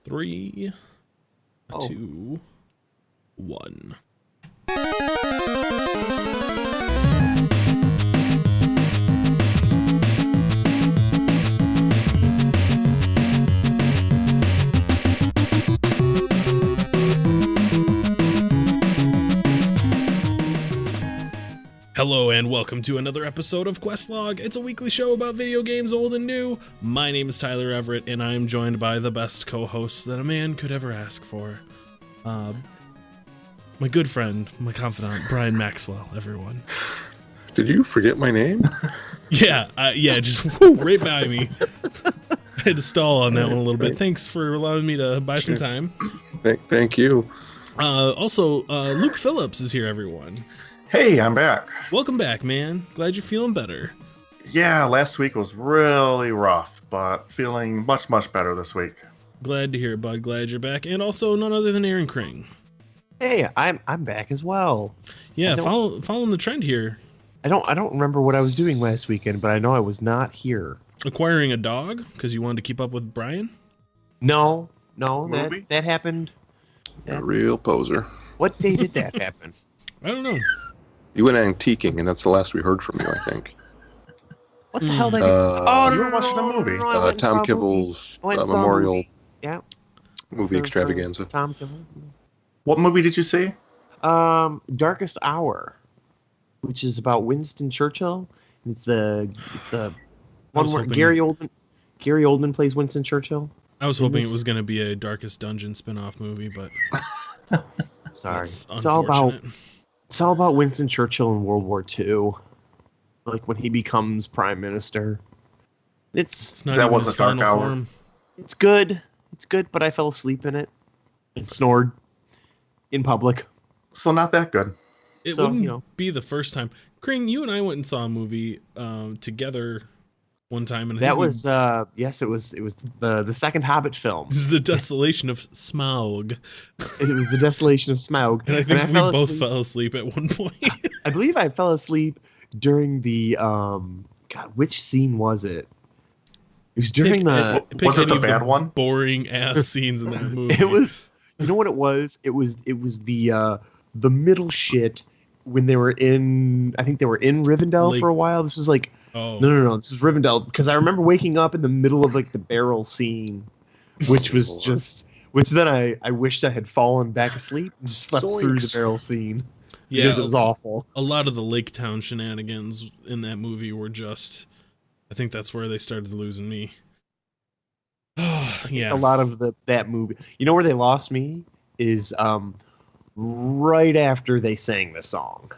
Three, Oh. 2, 1. Hello and welcome to another episode of Questlog. It's a weekly show about video games old and new. My name is Tyler Everett and I am joined by the best co-hosts that a man could ever ask for. My good friend, my confidant, Brian Maxwell, everyone. Did you forget my name? Yeah, just right by me. I had to stall on that one a little bit. Thanks for allowing me to buy some time. Thank you. Also, Luke Phillips is here, everyone. Hey, I'm back. Welcome back, man. Glad you're feeling better. Yeah, last week was really rough, but feeling much better this week. Glad to hear it, bud. Glad you're back. And also none other than Aaron Kring. Hey, I'm back as well. Yeah, following the trend here. I don't remember what I was doing last weekend, but I know I was not here. Acquiring a dog because you wanted to keep up with Brian? No, Movie? that happened. A real poser. What day did that happen? I don't know. You went antiquing, and that's the last we heard from you, I think. What the hell did I Oh, you were watching a movie. I went and saw Tom a movie. Kivel's I went and saw a memorial movie. Yeah. movie extravaganza. Tom Kivel. What movie did you see? Darkest Hour, which is about Winston Churchill. It's the one where Gary Oldman plays Winston Churchill. I was hoping it was going to be a Darkest Dungeon spin-off movie, but Sorry, that's it's all unfortunate. about Winston Churchill in World War II, like when he becomes prime minister. It's not That even was his a dark final hour. form. It's good, but I fell asleep in it and snored in public. So not that good. It So, wouldn't be the first time. Kring, you and I went and saw a movie together one time, and I That think was it was the second Hobbit film. it was The Desolation of Smaug, It was The Desolation of Smaug, and I think we fell both asleep- fell asleep at one point. I believe I fell asleep during the God, which scene was it? It was during Pick Was it any the of bad one? Boring ass scenes in that movie. It was. You know what it was? It was the middle shit when they were in. I think they were in Rivendell for a while. This was like Oh, no. This was Rivendell because I remember waking up in the middle of like the barrel scene, which was just. Which then I wished I had fallen back asleep and just slept through the Zoinks. barrel scene yeah. because it was awful. A lot of the Lake Town shenanigans in that movie were just. I think that's where they started losing me. Yeah. A lot of that movie. You know where they lost me is right after they sang the song.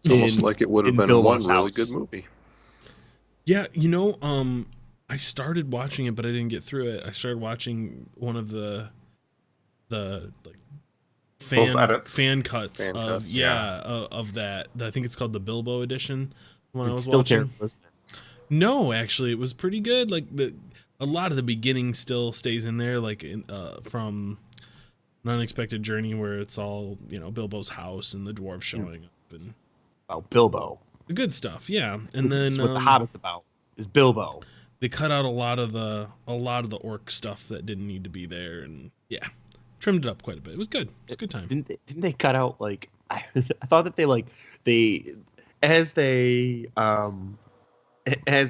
It's almost like it would have in been Bilbo's one really house. good movie. Yeah, I started watching it, but I didn't get through it. I started watching one of the like Both edits. fan cuts Fan of cuts, of that. I think it's called the Bilbo edition. When I It's was still watching. terrible, isn't it? No, actually, it was pretty good. Like a lot of the beginning still stays in there, like from An Unexpected Journey, where it's all Bilbo's house and the dwarves showing up and About Bilbo. the good stuff. Yeah, and This then is what the Hobbit's about. Is Bilbo. they cut out a lot of the orc stuff that didn't need to be there, and yeah, trimmed it up quite a bit. It was good. It was a good time. Didn't they cut out like I thought that they as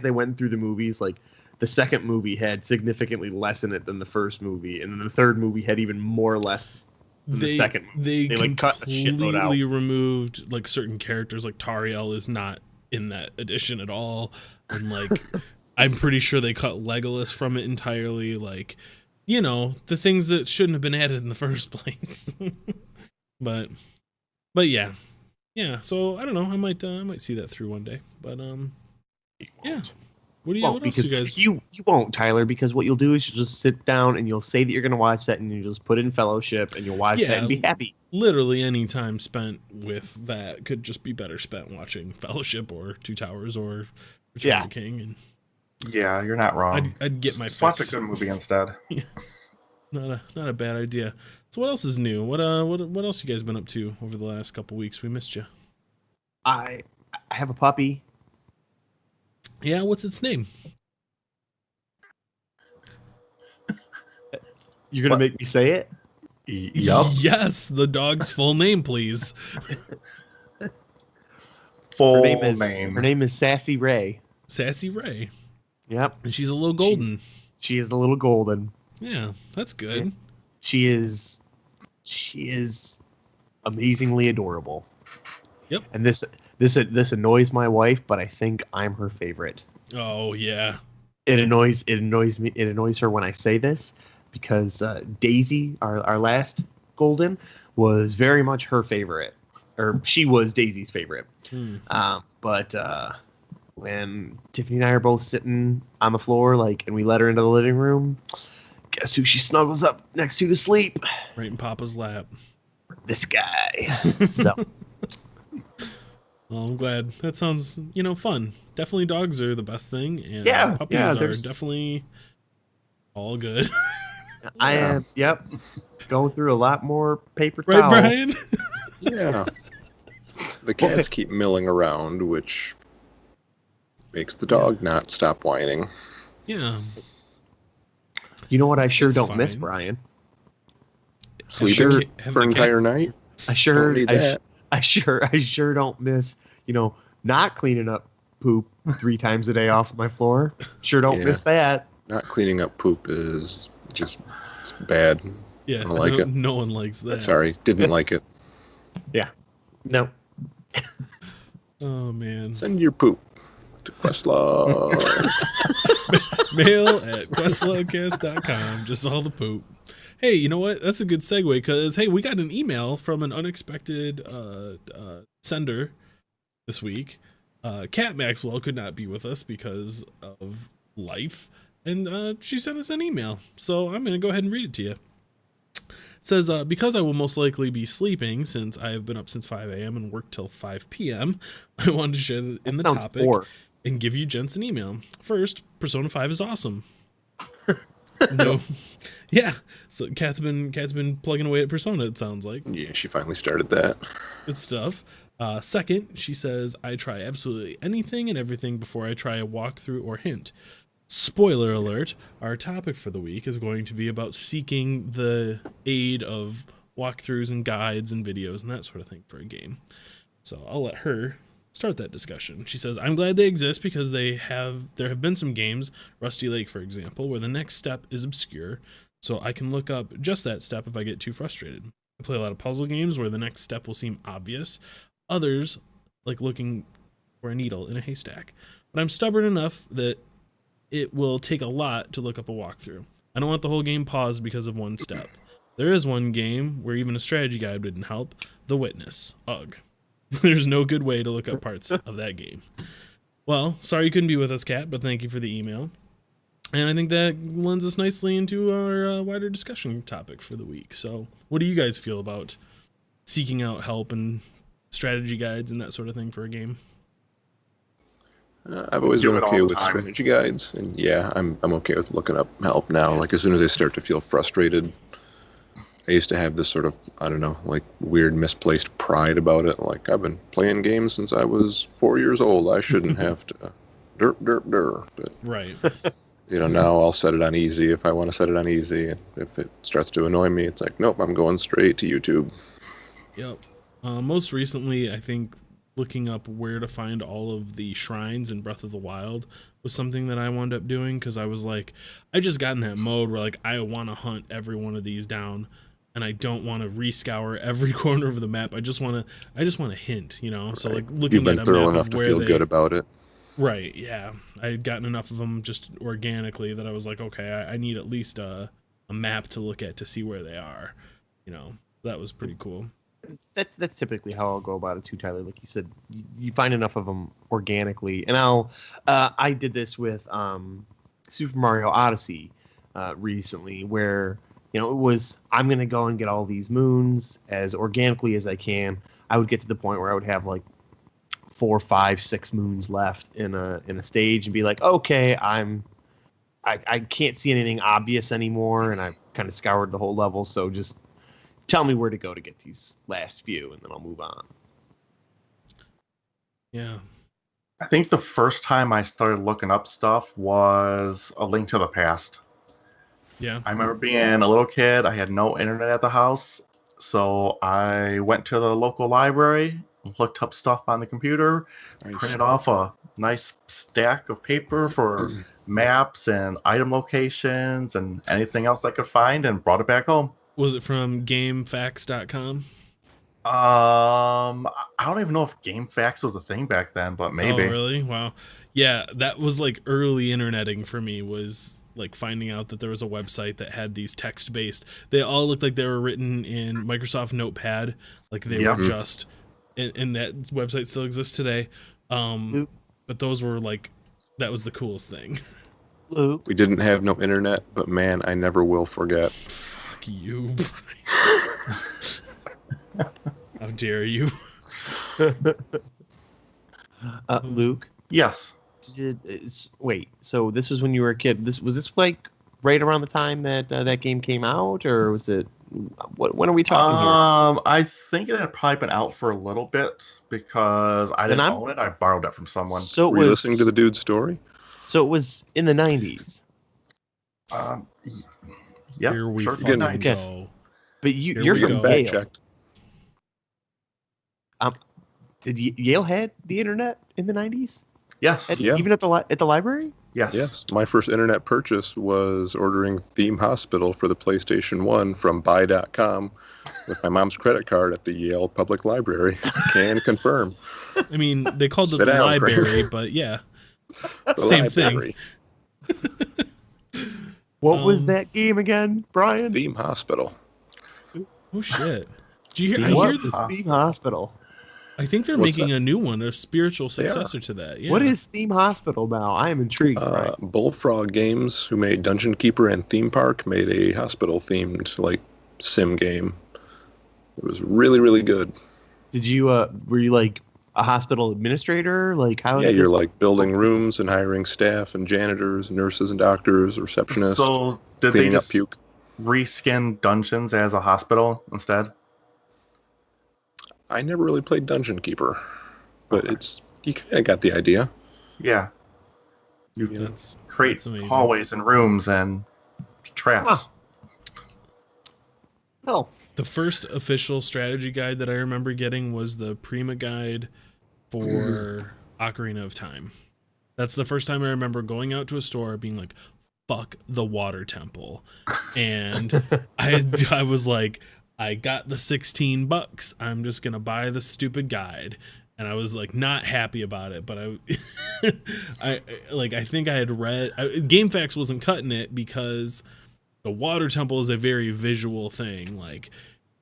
they went through the movies, like the second movie had significantly less in it than the first movie, and then the third movie had even more or less than the second movie. They like cut a shitload out. completely removed like certain characters. Like Tariel is not in that edition at all, and like I'm pretty sure they cut Legolas from it entirely. Like the things that shouldn't have been added in the first place. but yeah. So I don't know. I might see that through one day. But yeah. What else Because you guys? you won't, Tyler, because what you'll do is you'll just sit down and you'll say that you're going to watch that, and you just put it in Fellowship and you'll watch that and be happy. Literally any time spent with that could just be better spent watching Fellowship or Two Towers or Return of the King, and Yeah, you're not wrong. I'd get my Just watch a fix. good movie instead. Not a bad idea. So what else is new? What else you guys been up to over the last couple weeks? We missed you. I have a puppy. Yeah, what's its name? You're gonna What? make me say it? Yup. Yes, the dog's full name, please. Full Her name is Sassy Ray. Sassy Ray. Yep. And she's a little golden. She is a little golden. Yeah, that's good. She is amazingly adorable. Yep. And this annoys my wife, but I think I'm her favorite. Oh yeah. It annoys me. It annoys her when I say this because Daisy, our last golden, was very much her favorite, or she was Daisy's favorite. But when Tiffany and I are both sitting on the floor, and we let her into the living room, guess who she snuggles up next to sleep? Right in Papa's lap. This guy. So. Well, I'm glad. That sounds, fun. Definitely dogs are the best thing, and puppies are definitely all good. I am, going through a lot more paper Right, towel. Brian? Yeah. The cats keep milling around, which makes the dog not stop whining. Yeah. You know what I sure It's don't miss, fine. Brian? Sleeping Have for the an cat- entire night? I sure Don't need that. I sure don't miss, not cleaning up poop 3 times a day off my floor. Sure don't Yeah. miss that. Not cleaning up poop is just it's bad. Yeah, I don't like it. No one likes that. Sorry, didn't like it. No. Oh, man. Send your poop to Questlove. Mail at questlogcast.com. Just all the poop. Hey, you know what? That's a good segue because, hey, we got an email from an unexpected sender this week. Kat Maxwell could not be with us because of life, and she sent us an email. So I'm going to go ahead and read it to you. It says, because I will most likely be sleeping since I have been up since 5 a.m. and worked till 5 p.m., I wanted to share in the Sounds topic poor. and give you gents an email. First, Persona 5 is awesome. No, yeah. So Kat's been plugging away at Persona. It sounds like Yeah, she finally started that. good stuff. Second, she says I try absolutely anything and everything before I try a walkthrough or hint. Spoiler alert: our topic for the week is going to be about seeking the aid of walkthroughs and guides and videos and that sort of thing for a game. So I'll let her start that discussion. She says, I'm glad they exist because there have been some games, Rusty Lake for example, where the next step is obscure, so I can look up just that step if I get too frustrated. I play a lot of puzzle games where the next step will seem obvious. Others, like looking for a needle in a haystack. But I'm stubborn enough that it will take a lot to look up a walkthrough. I don't want the whole game paused because of one step. There is one game where even a strategy guide didn't help, The Witness. Ugh. There's no good way to look up parts of that game. Well, sorry you couldn't be with us, Kat, but thank you for the email. And I think that lends us nicely into our wider discussion topic for the week. So what do you guys feel about seeking out help and strategy guides and that sort of thing for a game? I've always Do been it all okay the with time. strategy guides, and yeah, I'm okay with looking up help now. Like as soon as I start to feel frustrated, I used to have this sort of, I don't know, like weird misplaced pride about it. Like I've been playing games since I was 4 years old. I shouldn't have to derp. But Right. now I'll set it on easy if I want to set it on easy. And if it starts to annoy me, it's like, nope, I'm going straight to YouTube. Yep. Most recently, I think looking up where to find all of the shrines in Breath of the Wild was something that I wound up doing because I was like, I just got in that mode where like I want to hunt every one of these down, and I don't want to rescour every corner of the map. I just want to hint, So like looking You've been at a thorough map enough of to where feel they, good about it. Right, yeah. I had gotten enough of them just organically that I was like, okay, I need at least a map to look at to see where they are. That was pretty cool. That's typically how I'll go about it too, Tyler. Like you said, you find enough of them organically, and I did this with Super Mario Odyssey recently, where it was I'm gonna go and get all these moons as organically as I can. I would get to the point where I would have like 4, 5, 6 moons left in a stage, and be like, okay, I can't see anything obvious anymore, and I kind of scoured the whole level, so just tell me where to go to get these last few, and then I'll move on. Yeah. I think the first time I started looking up stuff was A Link to the Past. Yeah. I remember being a little kid. I had no internet at the house, so I went to the local library, looked up stuff on the computer, Nice. printed off a nice stack of paper for maps and item locations and anything else I could find, and brought it back home. Was it from GameFAQs.com? I don't even know if GameFAQs was a thing back then, but maybe. Oh, really? Wow. Yeah, that was like early interneting for me, was like finding out that there was a website that had these text-based. They all looked like they were written in Microsoft Notepad, like they Yep. were just, and that website still exists today. But those were like, that was the coolest thing. Luke, We didn't have no internet, but man, I never will forget. Fuck you, Brian. How dare you? Luke, Yes. wait. So this was when you were a kid. Was this like right around the time that that game came out, or was it? When are we talking here? I think it had probably been out for a little bit because I didn't own it. I borrowed it from someone. So Were you listening to the dude's story? So it was in the 90s. Yeah, Here we sure. fucking Good night. go. But Here you're we from go. Back Yale. checked. Did Yale had the internet in the 90s? Yes. Yeah. Even at the library? Yes. Yes, my first internet purchase was ordering Theme Hospital for the PlayStation 1 from buy.com with my mom's credit card at the Yale Public Library. Can confirm. I mean, they called it Sit the down, library, Kramer. but yeah, The same library. thing. What was Um, that game again, Brian? Theme Hospital. Oh shit! Do you hear? I What hear. is Theme Hospital? I think they're What's making that? a new one, a spiritual They are. successor to that. Yeah. What is Theme Hospital now? I am intrigued. Brian. Bullfrog Games, who made Dungeon Keeper and Theme Park, made a hospital-themed like sim game. It was really, really good. Did you were you like a hospital administrator? Like how? Yeah, did you're this- like building rooms and hiring staff and janitors, nurses and doctors, receptionists, So did they cleaning up just puke. reskin dungeons as a hospital instead? I never really played Dungeon Keeper, but Okay. you kind of got the idea. Yeah. You Yeah, can that's create that's amazing. hallways and rooms and traps. Oh, The first official strategy guide that I remember getting was the Prima guide for Ocarina of Time. That's the first time I remember going out to a store being like, fuck the water temple. And I was like, I got the $16. I'm just going to buy the stupid guide. And I was like not happy about it, but I think I had read GameFAQs wasn't cutting it because the water temple is a very visual thing. Like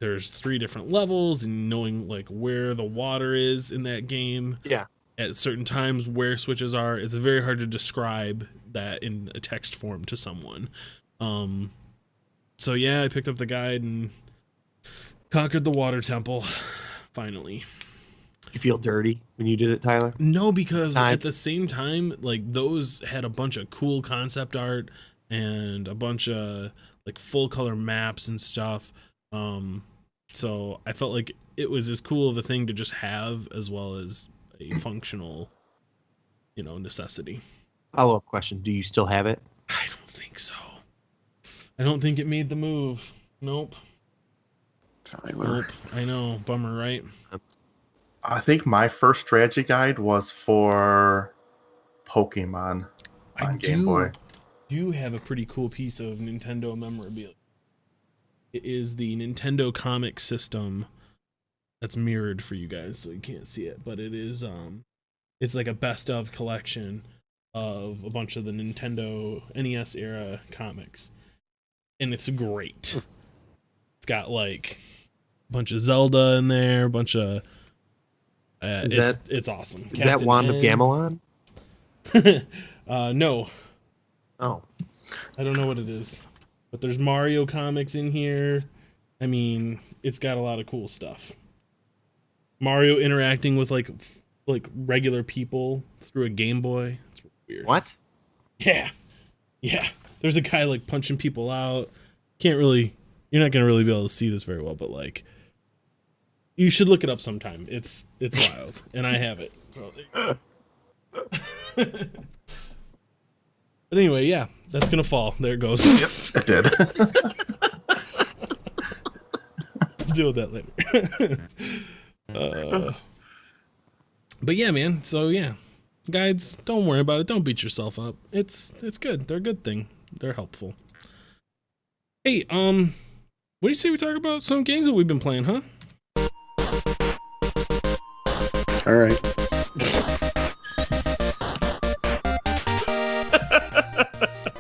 there's 3 different levels and knowing like where the water is in that game. yeah. At certain times where switches are, it's very hard to describe that in a text form to someone. So yeah, I picked up the guide and conquered the water temple finally. Did you feel dirty when you did it, Tyler? No, because Nice. at the same time, like those had a bunch of cool concept art and a bunch of like full color maps and stuff. So I felt like it was as cool of a thing to just have as well as a functional, necessity. Follow-up question: do you still have it? I don't think so. I don't think it made the move. Nope. Tyler. Nope. I know. Bummer, right? I think my first strategy guide was for Pokemon on Game Boy. do have a pretty cool piece of Nintendo memorabilia. It is the Nintendo comic system that's mirrored for you guys, so you can't see it, but it is it's like a best of collection of a bunch of the Nintendo NES era comics. And it's great. It's got like a bunch of Zelda in there, a bunch of it's awesome. Is that Wand of Gamelon? No, Oh, I don't know what it is, but there's Mario comics in here. I mean, it's got a lot of cool stuff. Mario interacting with like regular people through a Game Boy. It's weird. what? Yeah. There's a guy like punching people out. You're not gonna really be able to see this very well, but like, you should look it up sometime. It's wild, and I have it. So. But anyway, yeah, That's gonna fall. There it goes. Yep, it did. Deal with that later. But yeah, man. So yeah, guides. Don't worry about it. Don't beat yourself up. It's good. They're a good thing. They're helpful. Hey, what do you say we talk about some games that we've been playing, huh? All right.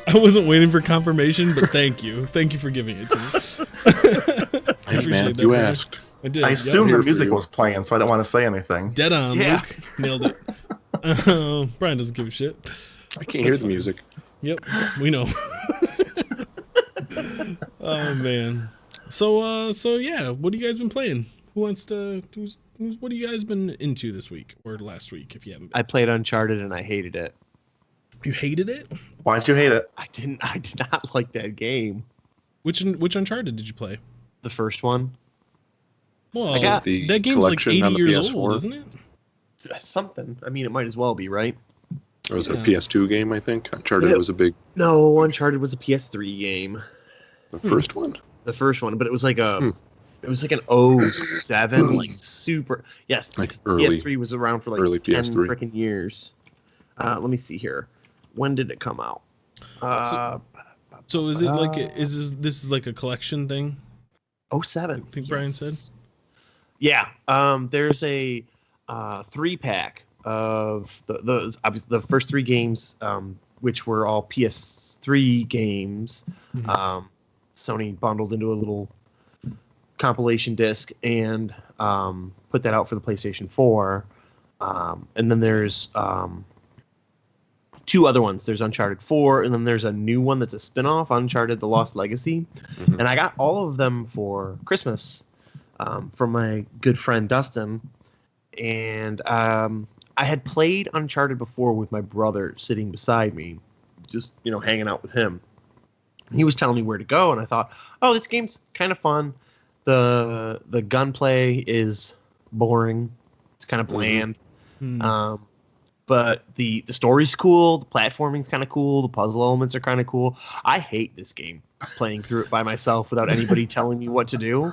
I wasn't waiting for confirmation, but thank you. Thank you for giving it to me. I Hey, man, appreciate that, you Brian. asked. I did. I Yep. assumed here the for music you. was playing, so I don't want to say anything. Dead on, Yeah. Luke. Nailed it. Brian doesn't give a shit. I can't hear the music. Yep, we know. Oh man. So yeah, what have you guys been playing? Who wants to? What have you guys been into this week or last week? If you haven't, I played Uncharted and I hated it. you hated it. Why did you hate it? I did not like that game. Which Uncharted did you play? The first one. Well, I got the that game's like collection 80 on the years PS4. old, isn't it? Something. I mean, it might as well be, right? Or was it a Yeah. PS2 game, I think? Uncharted Yeah. was a big... No, Uncharted was a PS3 game. The first one? The first one, but it was like Hmm. it was like an 07, like super. Yes, Like because early- PS3 was around for like early 10 PS3. freaking years. Let me see here. When did it come out? So is it like this is like a collection thing? 07. I think Brian said. Yeah. There's a 3-pack of obviously the first 3 games, which were all PS3 games. Mhm. Sony bundled into a little compilation disc and put that out for the PlayStation 4. And then there's 2 other ones. There's Uncharted 4, and then there's a new one that's a spin-off, Uncharted The Lost Legacy. Mhm. And I got all of them for Christmas from my good friend Dustin. And I had played Uncharted before with my brother sitting beside me, just, hanging out with him. He was telling me where to go, and I thought, oh, this game's kind of fun. The gunplay is boring. It's kind of bland. Hmm. But the story's cool. The platforming's kind of cool. The puzzle elements are kind of cool. I hate this game, playing through it by myself without anybody telling me what to do.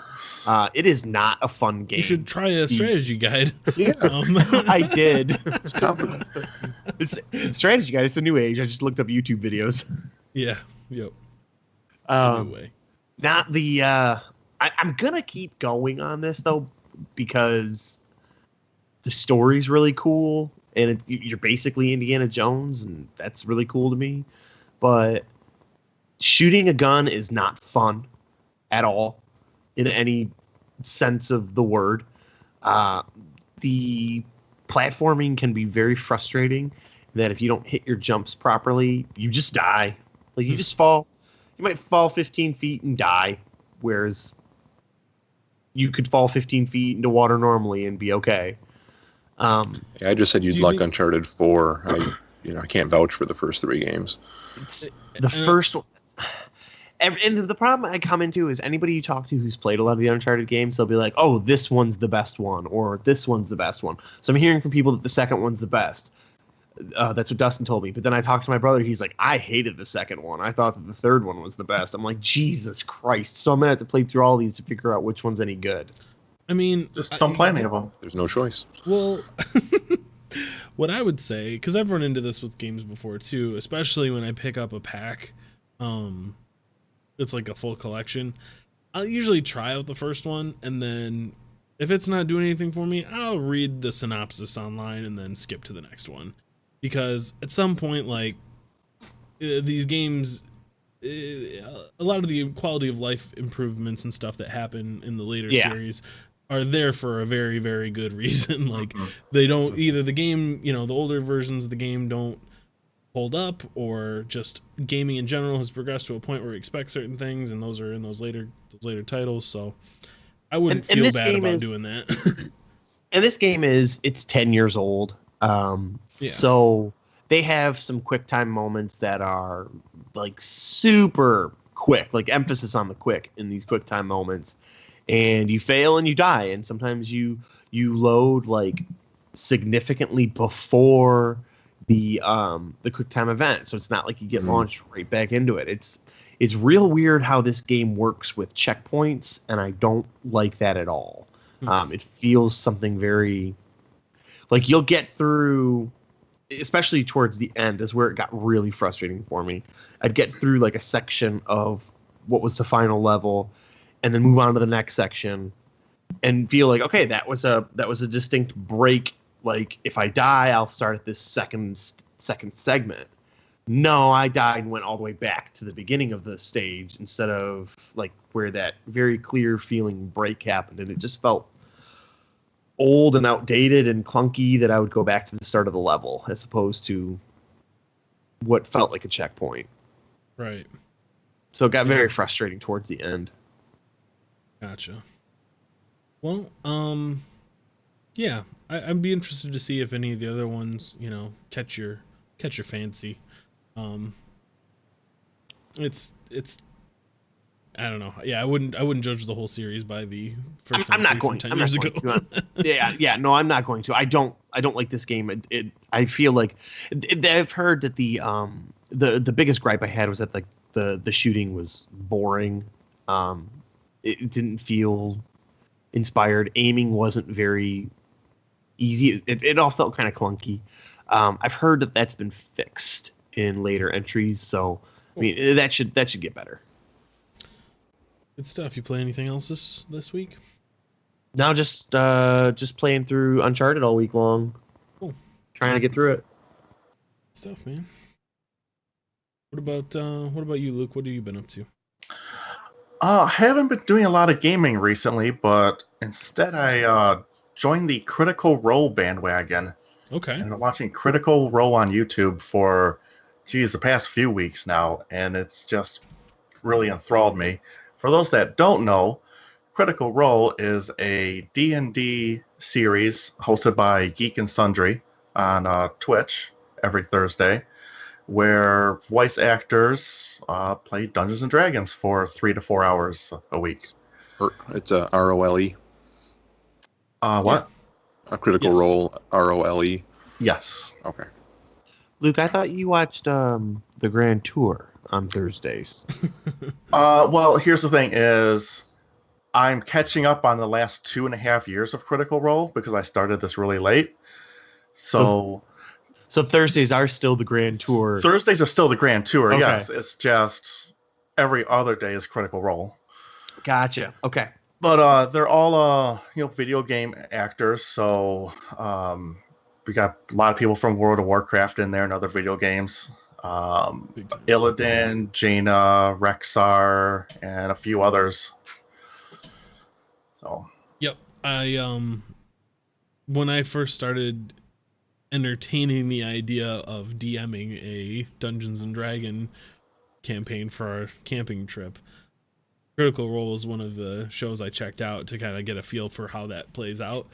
It is not a fun game. You should try a strategy guide. Yeah. I did. It's confident. It's strategy guide. It's a new age. I just looked up YouTube videos. Yeah. Yep. It's the new way. Not the. I'm gonna keep going on this though, because the story's really cool, and you're basically Indiana Jones, and that's really cool to me. But shooting a gun is not fun at all, in any sense of the word. The platforming can be very frustrating. That if you don't hit your jumps properly, you just die. Like you just fall. You might fall 15 feet and die, whereas you could fall 15 feet into water normally and be okay. Yeah, I just said you'd Do you like think- Uncharted 4. I can't vouch for the first 3 games. It's the first one. And the problem I come into is anybody you talk to who's played a lot of the Uncharted games, they'll be like, oh, this one's the best one, or this one's the best one. So I'm hearing from people that the second one's the best. That's what Dustin told me. But then I talked to my brother. He's like, I hated the second one. I thought that the third one was the best. I'm like, Jesus Christ. So I'm going to have to play through all these to figure out which one's any good. I mean, Just don't play any of them. There's no choice. Well, what I would say, because I've run into this with games before too, especially when I pick up a pack, it's like a full collection. I'll usually try out the first one, and then if it's not doing anything for me, I'll read the synopsis online and then skip to the next one. Because at some point, like these games, a lot of the quality of life improvements and stuff that happen in the later series are there for a very, very good reason. Like they don't either the game, the older versions of the game don't hold up, or just gaming in general has progressed to a point where we expect certain things, and those are in those later titles. So I wouldn't And feel this bad game about is- doing that. And this game it's 10 years old. Yeah. So they have some quick time moments that are like super quick, like emphasis on the quick in these quick time moments. And you fail and you die. And sometimes you load like significantly before the quick time event, so it's not like you get launched right back into it. It's real weird how this game works with checkpoints, and I don't like that at all. It feels something very like you'll get through, especially towards the end is where it got really frustrating for me. I'd get through like a section of what was the final level and then move on to the next section and feel like, okay, that was a distinct break. Like if I die, I'll start at this second segment. No, I died and went all the way back to the beginning of the stage instead of like where that very clear feeling break happened. And it just felt old and outdated and clunky that I would go back to the start of the level as opposed to what felt like a checkpoint. Right. So it got very frustrating towards the end. Gotcha. Well, yeah, I'd be interested to see if any of the other ones, catch your fancy. It's I don't know. Yeah, I wouldn't judge the whole series by the first time. I'm not going. 10 years ago. Yeah. No, I'm not going to. I don't like this game. I feel like I've heard that the biggest gripe I had was that like the shooting was boring. It didn't feel inspired. Aiming wasn't very easy. It all felt kind of clunky. I've heard that that's been fixed in later entries. So I mean that should get better. Good stuff. You play anything else this week? Now just playing through Uncharted all week long. Cool. Trying to get through it. Good stuff, man. What about you, Luke? What have you been up to? I haven't been doing a lot of gaming recently, but instead I joined the Critical Role bandwagon. Okay. And I'm watching Critical Role on YouTube for the past few weeks now, and it's just really enthralled me. For those that don't know, Critical Role is a D&D series hosted by Geek and Sundry on Twitch every Thursday, where voice actors play Dungeons and Dragons for 3 to 4 hours a week. It's a ROLE. What? A Critical Role ROLE. Yes. Okay. Luke, I thought you watched the Grand Tour on Thursdays. Well, here's the thing is I'm catching up on the last 2.5 years of Critical Role because I started this really late. So Thursdays are still the Grand Tour. Thursdays are still the Grand Tour, okay. Yes. It's just every other day is Critical Role. Gotcha. Okay. But they're all video game actors, so we got a lot of people from World of Warcraft in there and other video games. Illidan, Jaina, Rexar, and a few others. So. Yep. When I first started entertaining the idea of DMing a Dungeons and Dragon campaign for our camping trip, Critical Role was one of the shows I checked out to kind of get a feel for how that plays out.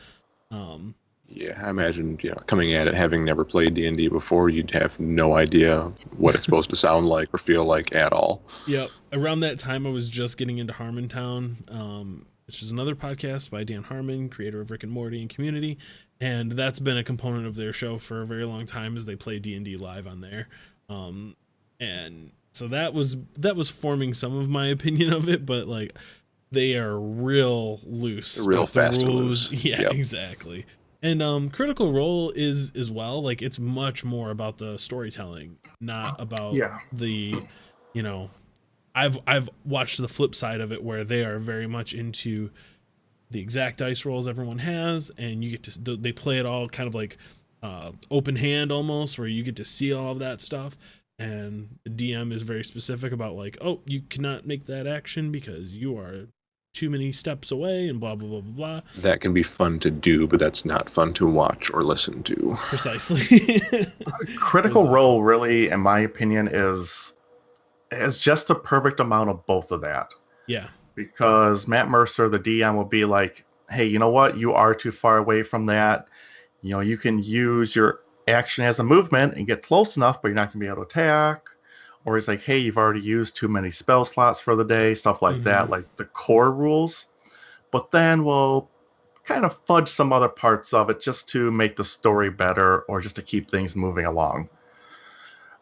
Yeah, I imagine, coming at it, having never played D&D before, you'd have no idea what it's supposed to sound like or feel like at all. Yep. Around that time, I was just getting into Harmontown, which is another podcast by Dan Harmon, creator of Rick and Morty and Community, and that's been a component of their show for a very long time as they play D&D live on there. And so that was forming some of my opinion of it, but like they are real loose. Real fast and loose. Yeah, yep. Exactly. And Critical Role is as well, like it's much more about the storytelling, not about the, I've watched the flip side of it where they are very much into the exact dice rolls everyone has, and you get to they play it all kind of like open hand almost, where you get to see all of that stuff. And the DM is very specific about like, oh, you cannot make that action because you are too many steps away and blah, blah, blah, blah, blah. That can be fun to do, but that's not fun to watch or listen to. Precisely. Critical Role really, in my opinion, is just the perfect amount of both of that. Yeah. Because Matt Mercer, the DM, will be like, hey, you know what? You are too far away from that. You can use your action as a movement and get close enough, but you're not going to be able to attack. Or he's like, hey, you've already used too many spell slots for the day, stuff like that, like the core rules. But then we'll kind of fudge some other parts of it just to make the story better or just to keep things moving along.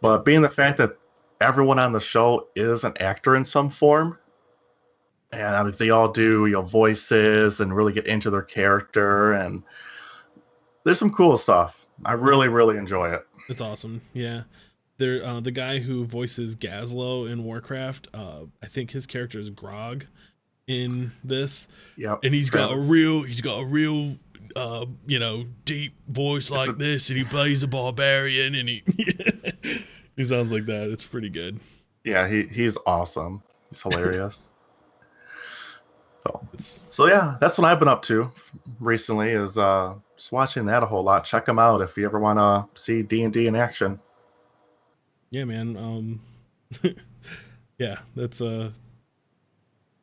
But being the fact that everyone on the show is an actor in some form, and they all do voices and really get into their character, and there's some cool stuff. I really, really enjoy it. It's awesome. Yeah. The guy who voices Gazlowe in Warcraft, I think his character is Grog in this. Yep. And he's got a real deep voice like this, and he plays a barbarian, and he he sounds like that. It's pretty good. Yeah, he's awesome. He's hilarious. So yeah, that's what I've been up to recently, is just watching that a whole lot. Check them out if you ever want to see D&D in action. Yeah, man. Yeah, that's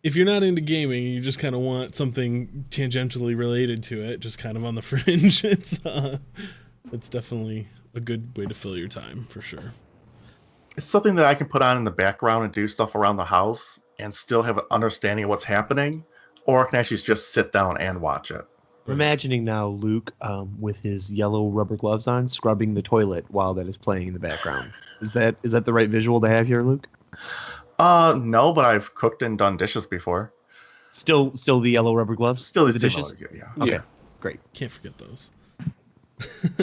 if you're not into gaming, you just kind of want something tangentially related to it, just kind of on the fringe. It's definitely a good way to fill your time for sure. It's something that I can put on in the background and do stuff around the house and still have an understanding of what's happening, or I can actually just sit down and watch it. I'm imagining now Luke with his yellow rubber gloves on, scrubbing the toilet while that is playing in the background. Is that the right visual to have here, Luke? No, but I've cooked and done dishes before. Still the yellow rubber gloves? Still the dishes? Yeah. Okay. Yeah. Great. Can't forget those.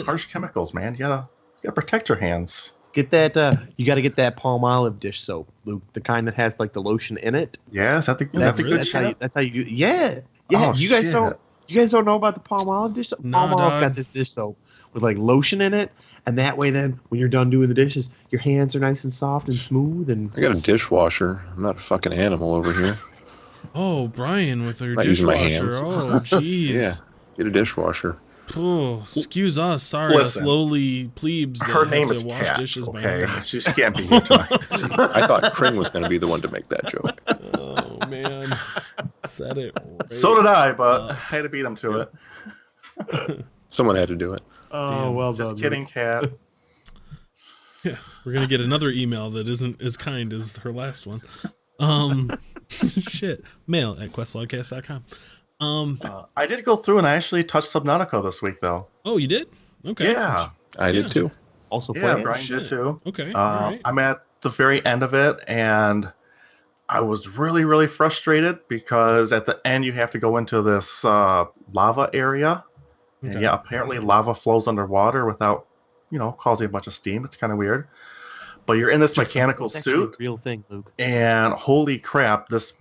Harsh chemicals, man. You gotta protect your hands. Get that. You got to get that palm olive dish soap, Luke. The kind that has like the lotion in it. Yeah, is that the good shit? That's how you do. Yeah. Yeah. Oh, you guys shit. don't. You guys don't know about the palm olive dish soap? Nah, Palm olive's dog. got this dish soap with like lotion in it, and that way, then when you're done doing the dishes, your hands are nice and soft and smooth. And I got a dishwasher. I'm not a fucking animal over here. Oh, Brian with her Not using my dishwasher. hands. Oh, jeez. Yeah, get a dishwasher. Oh, excuse us. Sorry, us Listen, lowly plebes that Her have name to is wash Kat, dishes by okay? hand. She just can't be here tonight. I thought Kring was going to be the one to make that joke. Oh, man. Said it right. So did I, but I had to beat him to it. Someone had to do it. oh, Damn. well done. Just kidding, Kat. Yeah, we're going to get another email that isn't as kind as her last one. Shit. Mail at questlogcast.com. I did go through and I actually touched Subnautica this week, though. Oh, you did? Okay. Yeah. I did too. Also, Yeah, play it. Brian Shit. did too. Okay. All right. I'm at the very end of it, and I was really, really frustrated because at the end you have to go into this lava area. Okay. And yeah, apparently lava flows underwater without, causing a bunch of steam. It's kind of weird. But you're in this mechanical It's actually a suit, real thing, Luke. and holy crap, this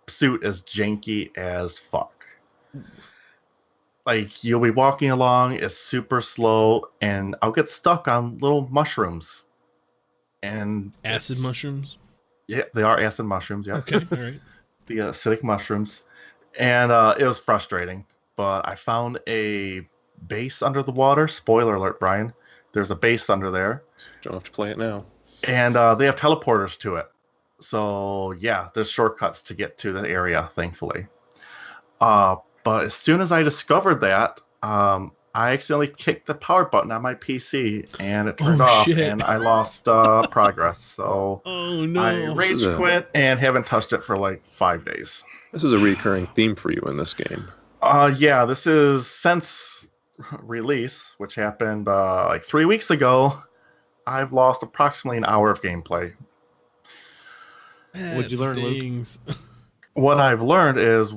suit is janky as fuck. Like, you'll be walking along, it's super slow, and I'll get stuck on little mushrooms. And Acid mushrooms? yeah, they are acid mushrooms, yeah. Okay. All right. The acidic mushrooms. And it was frustrating. But I found a base under the water. Spoiler alert, Brian. There's a base under there. Don't have to play it now. And they have teleporters to it. So, yeah, there's shortcuts to get to the area, thankfully. But as soon as I discovered that, I accidentally kicked the power button on my PC, and it turned off, shit. and I lost progress. So Oh, no. I rage quit and haven't touched it for like 5 days. This is a recurring theme for you in this game. Yeah, this is since release, which happened like 3 weeks ago. I've lost approximately an hour of gameplay. That What'd you learn, Luke? stings. What I've learned is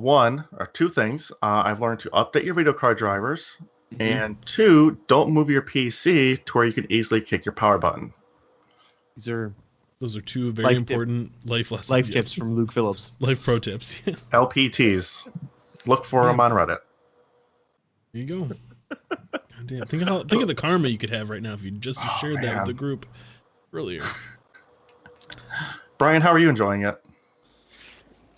two things. I've learned to update your video card drivers, and two, don't move your PC to where you can easily kick your power button. These are Those are two very Life tip. important life lessons. life yes. tips from Luke Phillips. Life pro tips. There LPTs. Look for them on Reddit. you go. God damn. Think of the karma you could have right now if you just shared that with man. the group earlier. Brian, how are you enjoying it?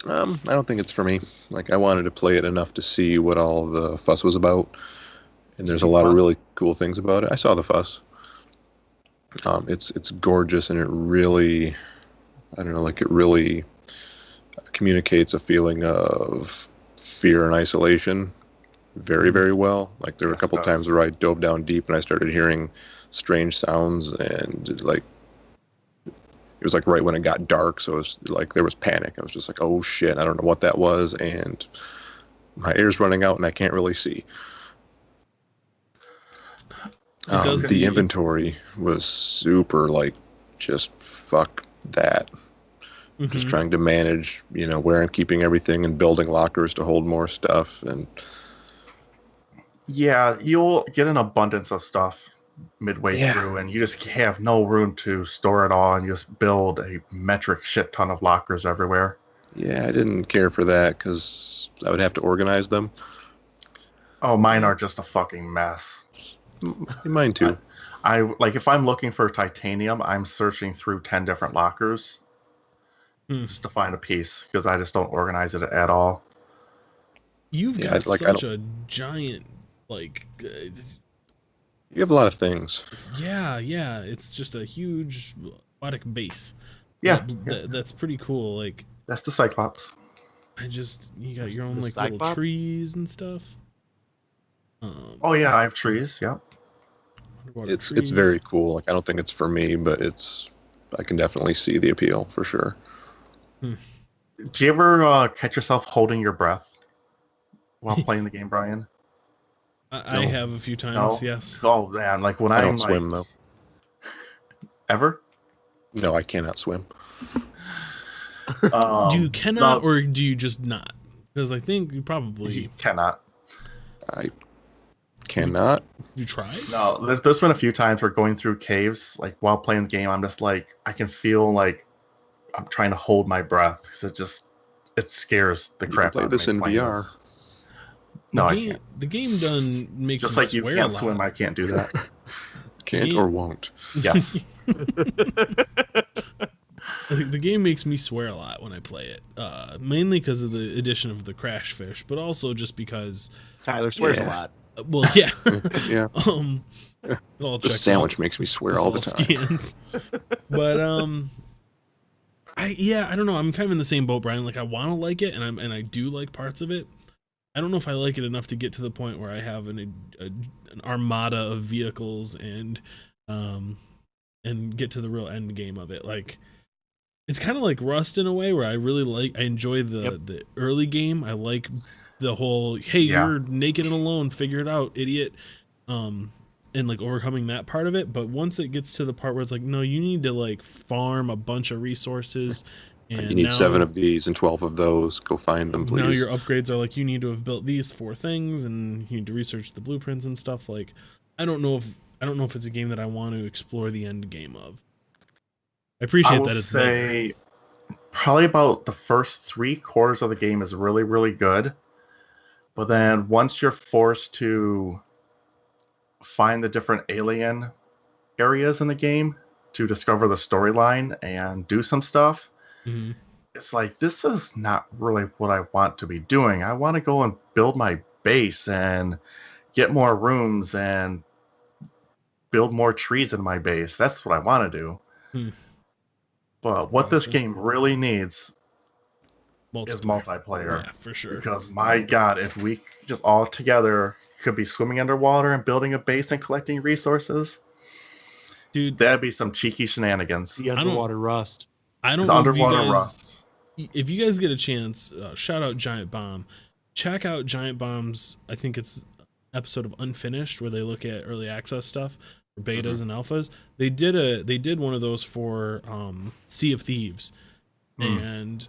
I don't think it's for me. Like, I wanted to play it enough to see what all the fuss was about, and there's a lot of really cool things about it. I saw the fuss. It's gorgeous, and it really, I don't know, like it really communicates a feeling of fear and isolation very, very well. Like, there were a couple times where I dove down deep and I started hearing strange sounds, and like, it was like right when it got dark, so it was like there was panic. I was just like, oh shit, I don't know what that was. And my air's running out and I can't really see. The inventory was super like, just fuck that. Just trying to manage, where I'm keeping everything and building lockers to hold more stuff. And yeah, you'll get an abundance of stuff midway through, and you just have no room to store it all, and you just build a metric shit ton of lockers everywhere. Yeah, I didn't care for that because I would have to organize them. Oh, mine are just a fucking mess. Mine too. I like if I'm looking for titanium, I'm searching through 10 different lockers just to find a piece because I just don't organize it at all. You've got such a giant, like... you have a lot of things. Yeah, it's just a huge aquatic base. Yeah. That's pretty cool. Like, that's the Cyclops. You got your own like little trees and stuff. Oh yeah, I have trees. Yeah. It's very cool. Like, I don't think it's for me, but I can definitely see the appeal for sure. Do you ever catch yourself holding your breath while playing the game, Brian? I have a few times. No? Yes. Oh man, like when I don't swim though. Ever? No, I cannot swim. Do you cannot, or do you just not? Because I think you probably cannot. I cannot. You try? No, there's been a few times where going through caves, like while playing the game, I'm just like I can feel like I'm trying to hold my breath because it scares the crap out of me. Play this in VR. No, I can't. The game done makes just me like you swear can't a lot. swim, I can't do that. Can't or won't. Yes. The game makes me swear a lot when I play it, mainly because of the addition of the crash fish, but also just because Tyler swears a lot. Well, yeah. Yeah. The sandwich makes me swear all the time. Scans. But I don't know. I'm kind of in the same boat, Brian. Like, I want to like it, and I do like parts of it. I don't know if I like it enough to get to the point where I have an armada of vehicles and get to the real end game of it. Like, it's kind of like Rust in a way where I enjoy the early game. I like the whole, hey, you're naked and alone, figure it out, idiot. And like overcoming that part of it. But once it gets to the part where it's like, no, you need to like farm a bunch of resources. And you need 7 of these and 12 of those. Go find them, please. Now your upgrades are like, you need to have built these 4 things, and you need to research the blueprints and stuff. Like, I don't know if it's a game that I want to explore the end game of. I appreciate that it's there. Probably about the first 3/4 of the game is really, really good. But then once you're forced to find the different alien areas in the game to discover the storyline and do some stuff, it's like, this is not really what I want to be doing. I want to go and build my base and get more rooms and build more trees in my base. That's what I want to do. But what this game really needs is multiplayer. Yeah, for sure. Because my God, if we just all together could be swimming underwater and building a base and collecting resources, dude, that'd be some cheeky shenanigans. The underwater Rust. I don't know if you guys get a chance, shout out Giant Bomb. Check out Giant Bomb's, I think it's episode of Unfinished, where they look at early access stuff for betas and alphas. They did one of those for Sea of Thieves. And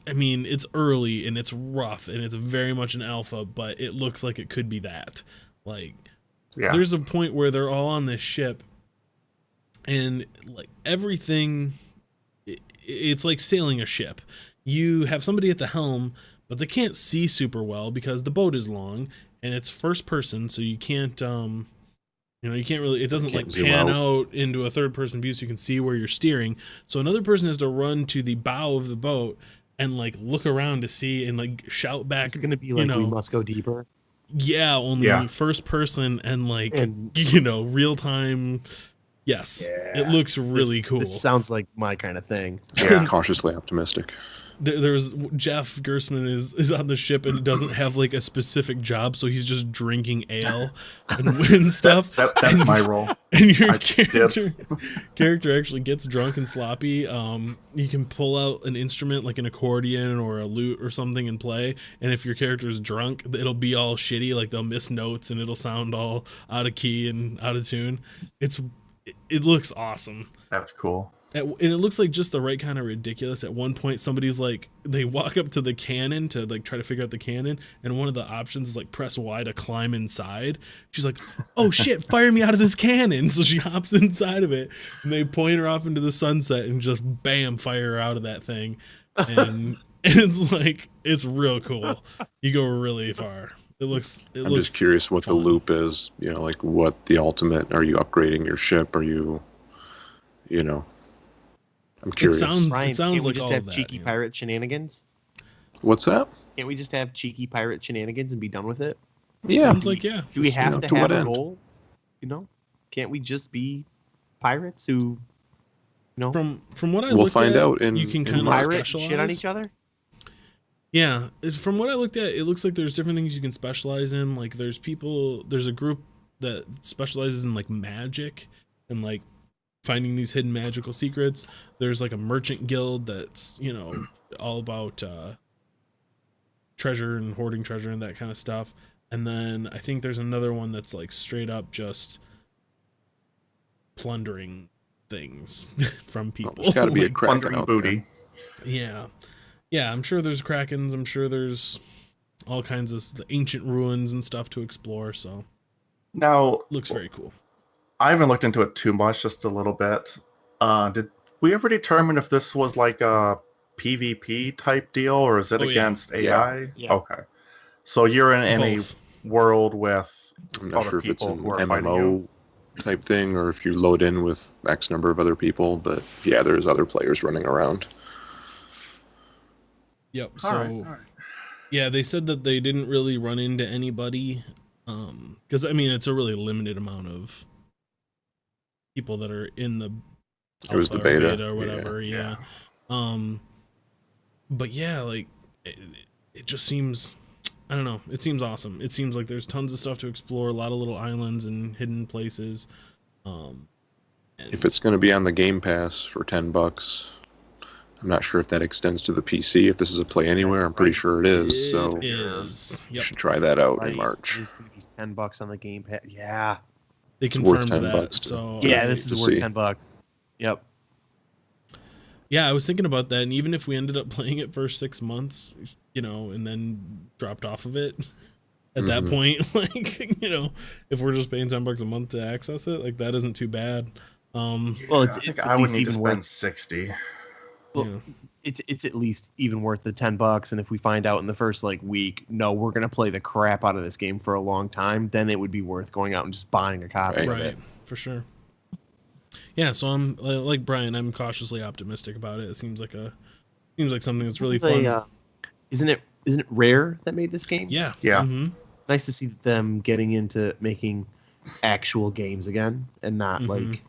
I mean, it's early and it's rough and it's very much an alpha, but it looks like it could be that. Like, there's a point where they're all on this ship and like everything, it's like sailing a ship. You have somebody at the helm, but they can't see super well because the boat is long and it's first person, so you can't you can't really, it doesn't like pan out into a third person view so you can see where you're steering. So another person has to run to the bow of the boat and like look around to see and like shout back. It's gonna be like, we must go deeper. Yeah, only first person and like real time. Yes, it looks really cool. This sounds like my kind of thing. Yeah, cautiously optimistic. there's Jeff Gersman is on the ship and doesn't have like a specific job, so he's just drinking ale and stuff. That's my role. And your character actually gets drunk and sloppy. You can pull out an instrument like an accordion or a lute or something and play. And if your character's drunk, it'll be all shitty. Like they'll miss notes and it'll sound all out of key and out of tune. It looks awesome. That's cool. And it looks like just the right kind of ridiculous. At one point, somebody's like, they walk up to the cannon to like try to figure out the cannon, and one of the options is like press Y to climb inside. She's like, "Oh shit, fire me out of this cannon!" So she hops inside of it, and they point her off into the sunset and just bam, fire her out of that thing. And it's like it's real cool. You go really far. I'm just curious what fun. The loop is. You know, like what the ultimate. Are you upgrading your ship? Are you know? I'm curious. Ryan, it sounds can't we like just all have of that, cheeky pirate shenanigans? What's that? Can't we just have cheeky pirate shenanigans and be done with it? Yeah. Sounds like yeah. Do we have to have what a end? goal? You know, can't we just be pirates who, you know, From what I We'll looked find at, out in you can in kind of March. pirate specialize. shit on each other? Yeah, from what I looked at, it looks like there's different things you can specialize in. Like there's a group that specializes in like magic and like finding these hidden magical secrets. There's like a merchant guild that's, you know, all about treasure and hoarding treasure and that kind of stuff. And then I think there's another one that's like straight up just plundering things from people. There's got to be a Like, Kraken Plundering out booty. yeah. Yeah, I'm sure there's Krakens. I'm sure there's all kinds of the ancient ruins and stuff to explore. So Now, looks very cool. I haven't looked into it too much, just a little bit. Did we ever determine if this was like a PvP type deal, or is it Oh, yeah. against AI? Yeah. Okay. So you're in a Both. world with I'm not other sure if it's people an who are fighting MMO you. type thing or if you load in with X number of other people, but yeah, there's other players running around. Yep. All So right. yeah, they said that they didn't really run into anybody, because I mean it's a really limited amount of people that are in the It was the alpha or beta. or whatever. Yeah. But yeah, like it just seems, I don't know, it seems awesome. It seems like there's tons of stuff to explore, a lot of little islands and hidden places. And If it's going to be on the Game Pass for $10, I'm not sure if that extends to the PC. If this is a Play Anywhere, I'm pretty sure it is. So it is. you Yep. should try that out Right. in March. It's gonna be $10 on the Game Pass. Yeah. They It's worth confirmed that. $10 to- So Yeah, this to is worth see. $10. Yep. yeah, I was thinking about that, and even if we ended up playing it for 6 months, you know, and then dropped off of it at that Mhm. point, like, you know, if we're just paying $10 a month to access it, like that isn't too bad. Well, I think it's I at would least need to even spend worth. 60. Well, Yeah. It's at least even worth the $10. And if we find out in the first like week, no, we're gonna play the crap out of this game for a long time, then it would be worth going out and just buying a copy of Right, it. for sure. Yeah, so I'm like Brian. I'm cautiously optimistic about it. It seems like something that's really This is fun. Isn't it Rare that made this game? Yeah, Yeah. mhm. Nice to see them getting into making actual games again and not Mhm. like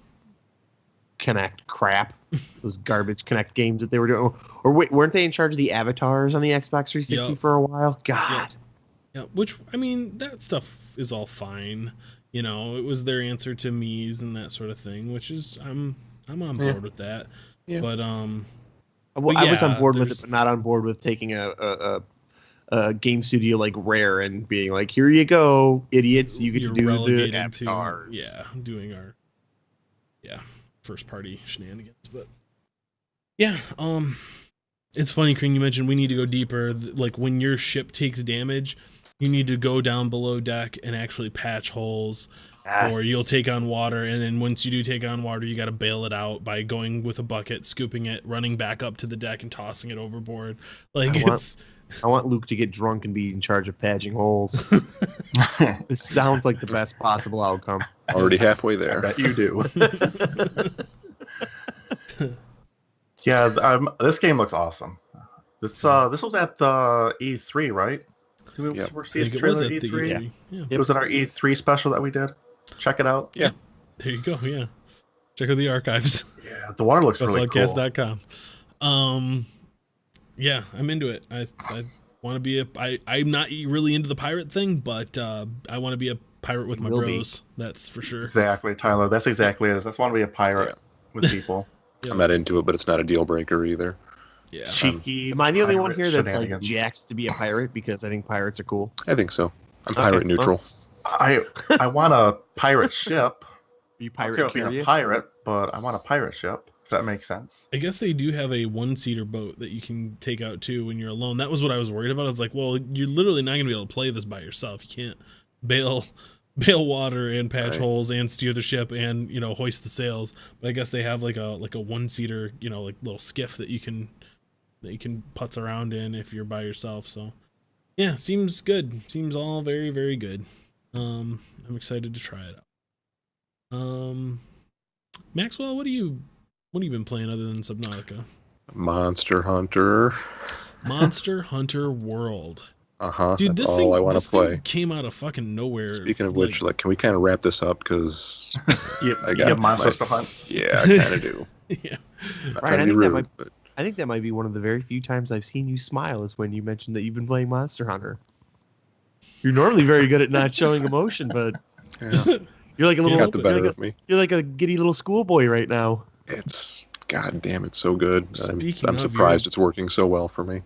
Connect crap. Those garbage Connect games that they were doing. Or wait, weren't they in charge of the avatars on the Xbox 360 Yep. for a while? God. Yeah, which I mean, that stuff is all fine. You know, it was their answer to Mies and that sort of thing, which is I'm on board Yeah. with that. Yeah. But Well, But I was yeah, on board with it, there's- but not on board with taking a game studio like Rare and being like, "Here you go, idiots! You get you're to do the relegated avatars." doing our first party shenanigans. But yeah, it's funny, Kring, you mentioned we need to go deeper. Like when your ship takes damage, you need to go down below deck and actually patch holes. Yes. Or you'll take on water, and then once you do take on water, you got to bail it out by going with a bucket, scooping it, running back up to the deck, and tossing it overboard. Like I want Luke to get drunk and be in charge of patching holes. This sounds like the best possible outcome. Already halfway I there. bet you do. Yeah, this game looks awesome. This was at the E3, right? Did we Yep. I see its think it was trailer at at the E3? E3. Yeah. It was in our E3 special that we did. Check it out. Yeah. There you go. Yeah, check out the archives. Yeah, the water looks really cool. Bestsellercast.com. Yeah, I'm into it. I want to be I'm not really into the pirate thing, but I want to be a pirate with my Will be. bros. That's for sure. Exactly, Tyler. That's exactly it. I just want to be a pirate Yeah. with people. Yeah. I'm not into it, but it's not a deal breaker either. Yeah. Cheeky. Am I the only one pirate here that's like shenanigans. jacked to be a pirate because I think pirates are cool? I think so. I'm Okay, pirate neutral. I want a pirate ship. Are you I'm pirate okay with being a curious? pirate, but I want a pirate ship. If that makes sense. I guess they do have a one-seater boat that you can take out too when you're alone. That was what I was worried about. I was like, well, you're literally not gonna be able to play this by yourself. You can't bail water and patch Right. holes and steer the ship and hoist the sails. But I guess they have like a one-seater like little skiff that you can putz around in if you're by yourself. So yeah, seems good. Seems all very, very good. I'm excited to try it out. Maxwell, what have you been playing other than Subnautica? Monster Hunter. Monster Hunter World. Dude, Dude, that's all I want to play. Thing came out of fucking nowhere. Speaking of which, like, can we kind of wrap this up? Because You I you got have monsters my- to hunt. yeah, I kind of do. yeah. Not Right, trying I to be think that rude, but I think that might be one of the very few times I've seen you smile is when you mentioned that you've been playing Monster Hunter. You're normally very good at not showing emotion, but yeah, you're like a You little got the better you're, of me. you're like a giddy little schoolboy right now. It's god damn, it's so good. Speaking I'm of, surprised it's working so well for me.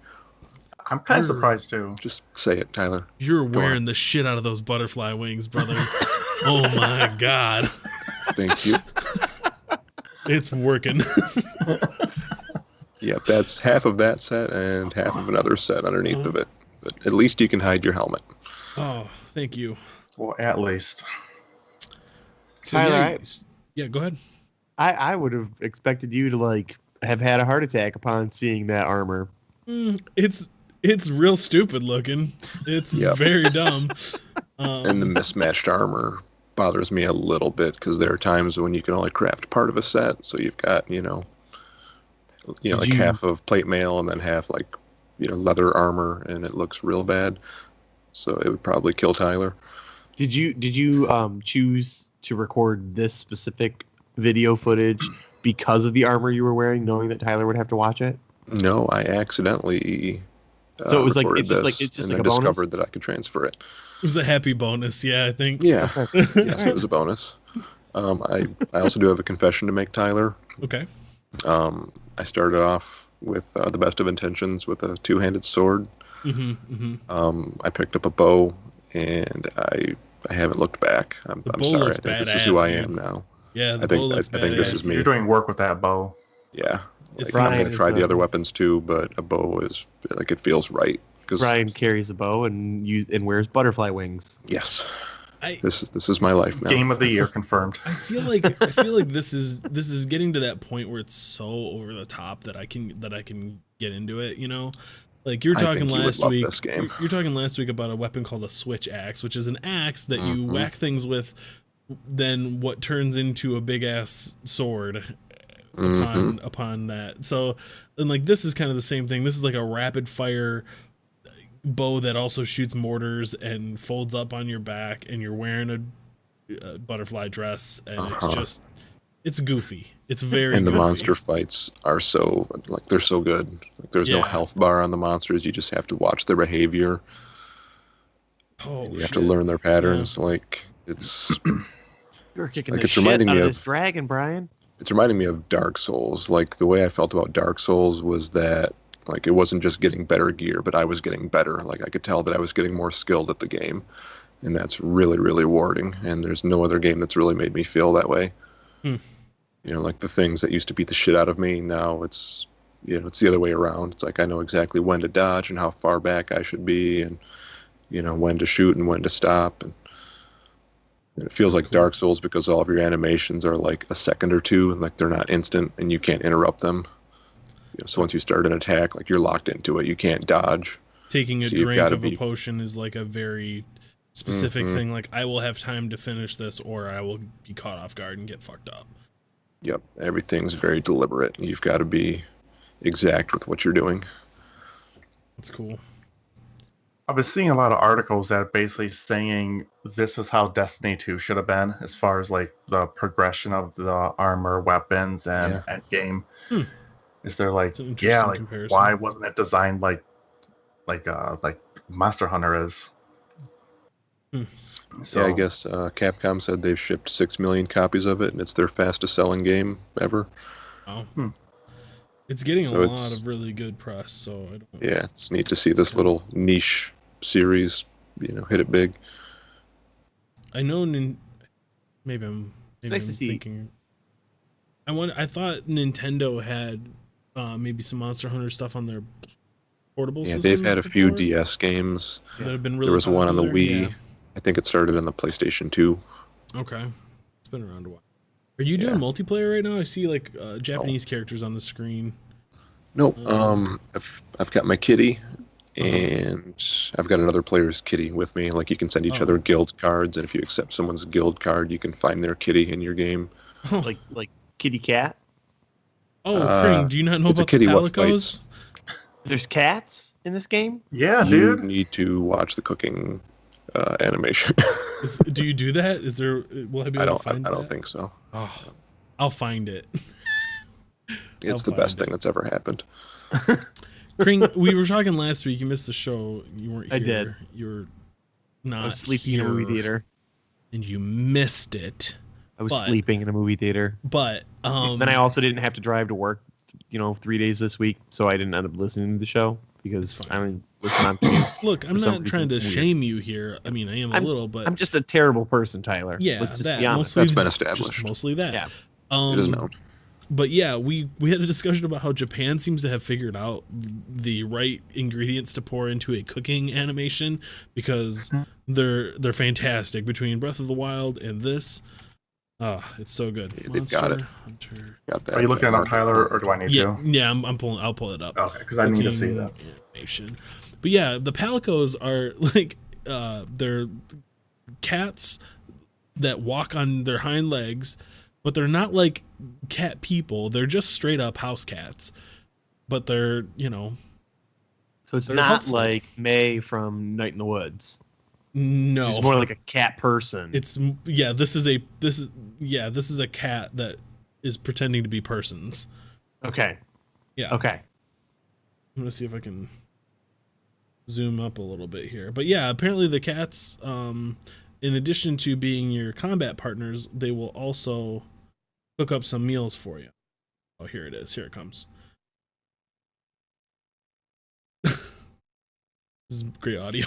I'm kind of You're- surprised too. Just say it, Tyler. You're Go wearing on. the shit out of those butterfly wings, brother. Oh my god. Thank you. It's working. Yep, that's half of that set and half of another set underneath of it. But at least you can hide your helmet. Oh, thank you. Well, at least. So, Tyler, yeah, go ahead. I would have expected you to like have had a heart attack upon seeing that armor. It's real stupid looking. It's Yep. very dumb. And the mismatched armor bothers me a little bit because there are times when you can only craft part of a set. So you've got, like you- half of plate mail and then half like, leather armor, and it looks real bad. So it would probably kill Tyler. Did you choose to record this specific video footage because of the armor you were wearing, knowing that Tyler would have to watch it? No, I accidentally. So it was like- recorded it's just like- this it's just and like then a bonus? discovered that I could transfer it. It was a happy bonus, yeah, I think. Yeah, Okay. yes, it was a bonus. I also do have a confession to make, Tyler. Okay. I started off with the best of intentions with a two-handed sword. I picked up a bow, and I haven't looked back. I'm The bow sorry. I looks think this is who badass, I dude. am now. Yeah, the I think- bow looks I think this badass. is me. You're doing work with that bow. Yeah, It's like, I'm Ryan gonna try is, the other weapons too, but a bow is like it feels right. Because Ryan carries a bow and wears butterfly wings. yes, I- this is my life now. Game of the year confirmed. I feel like this is getting to that point where it's so over the top that I can get into it, Like you were I talking think you would last love week. this game. You're talking last week about a weapon called a switch axe, which is an axe that you whack things with, then what turns into a big ass sword upon that. So, and like this is kind of the same thing. This is like a rapid fire bow that also shoots mortars and folds up on your back, and you're wearing a butterfly dress, and it's goofy. It's very And the goofy. monster fights are so like they're so good. Like, there's no Yeah. health bar on the monsters. You just have to watch their behavior. Oh, You have to learn their patterns. Like it's You're kicking Like, the it's shit reminding out me of of- this dragon, Brian. it's reminding me of Dark Souls. Like the way I felt about Dark Souls was that like it wasn't just getting better gear, but I was getting better. Like I could tell that I was getting more skilled at the game, and that's really really rewarding. And there's no other game that's really made me feel that way. Like the things that used to beat the shit out of me, now it's it's the other way around. It's like I know exactly when to dodge and how far back I should be, and when to shoot and when to stop. And it feels like cool. Dark Souls because all of your animations are like a second or two, and like they're not instant, and you can't interrupt them. So once you start an attack, like you're locked into it, you can't dodge. Taking a So you've drink gotta of a be- potion is like a very specific thing. Like I will have time to finish this, or I will be caught off guard and get fucked up. Yep, everything's very deliberate. You've got to be exact with what you're doing. That's cool. I've been seeing a lot of articles that are basically saying this is how Destiny 2 should have been, as far as like the progression of the armor, weapons, and end game. Is there like, It's an interesting comparison. why wasn't it designed like Monster Hunter is? So, yeah, I guess Capcom said they've shipped 6 million copies of it, and it's their fastest selling game ever. Oh. It's getting a lot of really good press, so I don't. Yeah, it's neat to see this little niche series, hit it big. I know. Maybe I'm nice to see. thinking. I thought Nintendo had maybe some Monster Hunter stuff on their portable systems. Yeah, they've had a few before DS games. that have been really There was one on the popular. Wii. Yeah. I think it started on the PlayStation 2. Okay, it's been around a while. Are you doing multiplayer right now? I see like Japanese characters on the screen. Nope. I've got my kitty, and I've got another player's kitty with me. Like, you can send each other guild cards, and if you accept someone's guild card, you can find their kitty in your game. Like kitty cat. Oh, Kring, do you not know it's a about kitty the what Palicos? There's cats in this game. Yeah, You dude. need to watch the cooking animation. Do you do that? Is there? Will I be able to find I don't that? think so. Oh, I'll find it. It's the best thing that's ever happened. Kring, we were talking last week. You missed the show. You weren't here. I did. You were not I was sleeping in a movie theater. and you missed it. I was sleeping in a movie theater. But then I also didn't have to drive to work, 3 days this week, so I didn't end up listening to the show because I don't listen on commutes. Look, I'm for some not trying to reason. shame you here. I mean, I am a little, but I'm just a terrible person, Tyler. yeah, Let's just that be honest. mostly That's been just established. mostly that. Yeah. It is known. But yeah, we had a discussion about how Japan seems to have figured out the right ingredients to pour into a cooking animation because they're fantastic between Breath of the Wild and this. Oh, it's so good. Yeah, they've got it. Hunter. Got that. Are you looking it up, Tyler, or do I need to? Yeah, I'm pulling. I'll pull it up. Okay, because I need to see that. Animation. But yeah, the Palicos are like they're cats that walk on their hind legs, but they're not like cat people. They're just straight up house cats. But they're So it's they're not helpful. like May from Night in the Woods. no. It's more like a cat person. This is a cat that is pretending to be persons. Okay. Yeah. Okay. I'm gonna see if I can zoom up a little bit here. But yeah, apparently the cats, in addition to being your combat partners, they will also cook up some meals for you. Oh, here it is. Here it comes. This is great audio.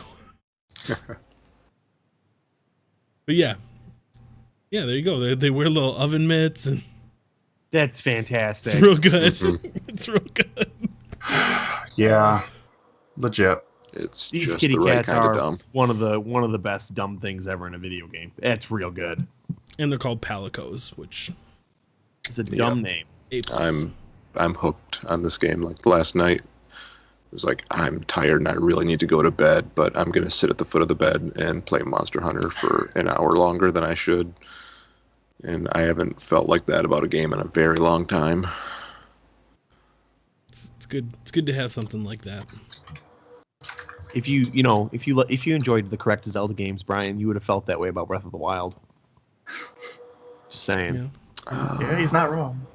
But yeah, there you go. They wear little oven mitts, and That's fantastic. it's real good. It's real good. Yeah, legit. It's These just kitty the right cats kind of are dumb. one of the best dumb things ever in a video game. That's real good. And they're called Palicos, which It's a dumb name. A+. I'm hooked on this game. Like last night, it was like, I'm tired and I really need to go to bed, but I'm gonna sit at the foot of the bed and play Monster Hunter for an hour longer than I should. And I haven't felt like that about a game in a very long time. It's good. It's good to have something like that. If you enjoyed the correct Zelda games, Brian, you would have felt that way about Breath of the Wild. Just saying. Yeah. Yeah, he's not wrong.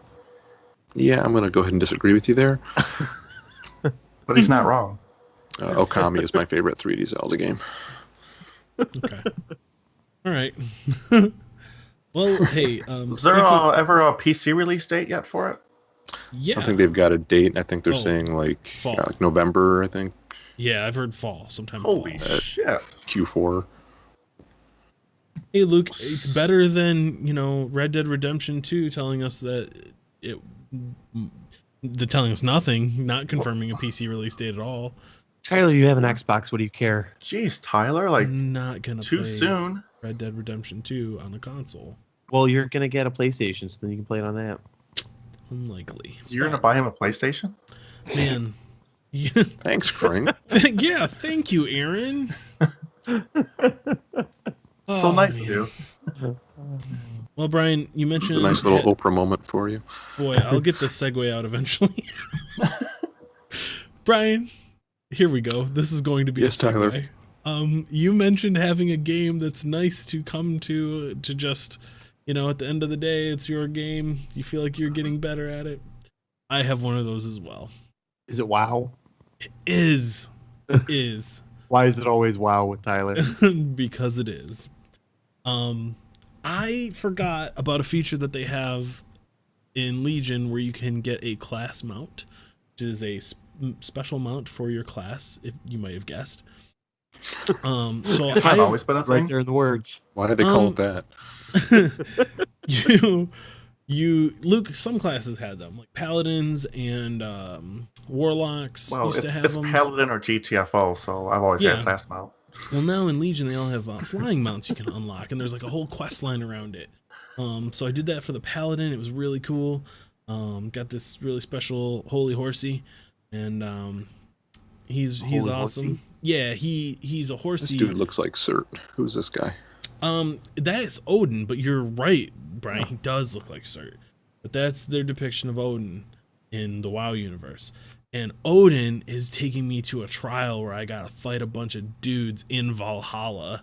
Yeah, I'm gonna go ahead and disagree with you there. But he's not wrong. Okami is my favorite 3D Zelda game. Okay. All right. Well, hey. Is there ever a PC release date yet for it? Yeah. I don't think they've got a date. I think they're Oh, saying like, fall. like November, I think. Yeah, I've heard fall sometime. Holy fall. shit. Q4. Hey, Luke, it's better than Red Dead Redemption 2 telling us that they're telling us nothing, not confirming a PC release date at all. Tyler, you have an Xbox. What do you care? Jeez, Tyler, like I'm not gonna too play soon. Red Dead Redemption 2 on a console. Well, you're gonna get a PlayStation, so then you can play it on that. Unlikely. You're gonna buy him a PlayStation? Man. Yeah, Thanks, Kring. yeah, thank you, Aaron. So nice of man. you. Well, Brian, you It's mentioned a nice little Oprah moment for you. Boy, I'll get this segue out eventually. Brian, here we go. This is going to be Yes, a segue. Tyler. You mentioned having a game that's nice to come to just, at the end of the day, it's your game. You feel like you're getting better at it. I have one of those as well. Is it WoW? Is is Why is it always WoW with Tyler? because it is. I forgot about a feature that they have in Legion where you can get a class mount, which is a special mount for your class, if you might have guessed. So It's not always been a thing. Right there in the words. Why do they call it that? Luke, some classes had them, like paladins and warlocks Well, used to have it's them. Paladin or GTFO, so I've always Yeah. had class mount. Well, now in Legion they all have flying mounts you can unlock, and there's like a whole quest line around it. So I did that for the paladin. It was really cool. Got this really special holy horsey, and he's Holy awesome. horsey? Yeah, he's a This horsey. dude looks like Cert. Who's this guy? That is Odin, but you're right, Brian. He does look like Cert, but that's their depiction of Odin in the WoW universe. And Odin is taking me to a trial where I gotta fight a bunch of dudes in Valhalla.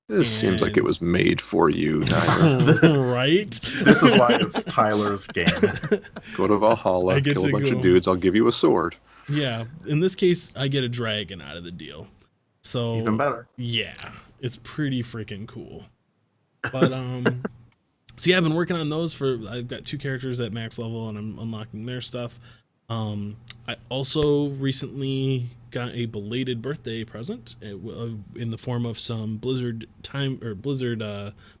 This seems like it was made for you, Tyler. Right? This is why it's Tyler's game. Go to Valhalla, I get kill a to bunch go. of dudes. I'll give you a sword. Yeah. In this case, I get a dragon out of the deal. So Even better. yeah, it's pretty freaking cool. But so yeah, I've been working on those for. I've got 2 characters at max level, and I'm unlocking their stuff. I also recently got a belated birthday present in the form of some Blizzard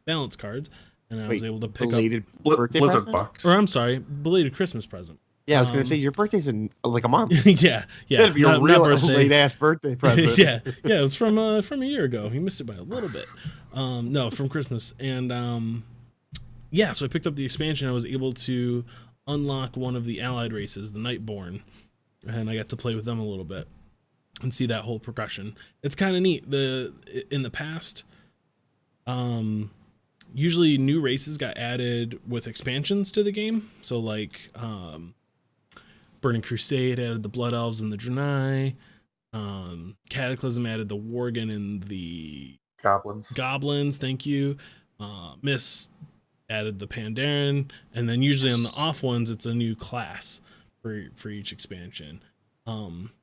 balance cards, and I was able to pick Belated Bl- birthday Blizzard present? Bucks. up. Or I'm sorry, belated Christmas present. Yeah, I was gonna say your birthday's in like a month. yeah, That'd be a not real birthday. late ass birthday present. yeah, it was from a year ago. He missed it by a little bit. No, from Christmas, and yeah. So I picked up the expansion. I was able to unlock one of the allied races, the Nightborn, and I got to play with them a little bit and see that whole progression. It's kind of neat. In the past, usually new races got added with expansions to the game. So like Burning Crusade added the Blood Elves and the Draenei. Cataclysm added the Worgen and the Goblins. Thank you. Mist added the Pandaren, and then usually on the off ones, it's a new class for each expansion.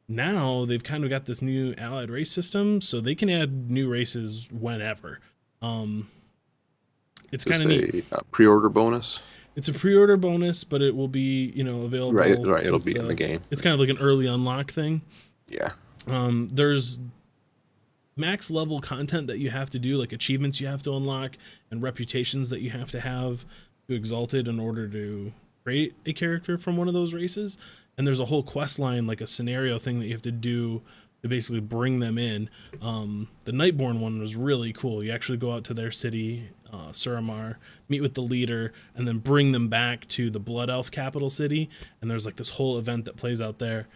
Now they've kind of got this new allied race system, so they can add new races whenever. It's kind of neat. A pre-order bonus. It's a pre-order bonus, but it will be available. Right. It'll be in the game. It's kind of like an early unlock thing. Yeah. There's max level content that you have to do, like achievements you have to unlock and reputations that you have to exalted in order to create a character from one of those races. And there's a whole quest line, like a scenario thing that you have to do to basically bring them in. The Nightborn one was really cool. You actually go out to their city, Suramar, meet with the leader, and then bring them back to the Blood Elf capital city. And there's like this whole event that plays out there.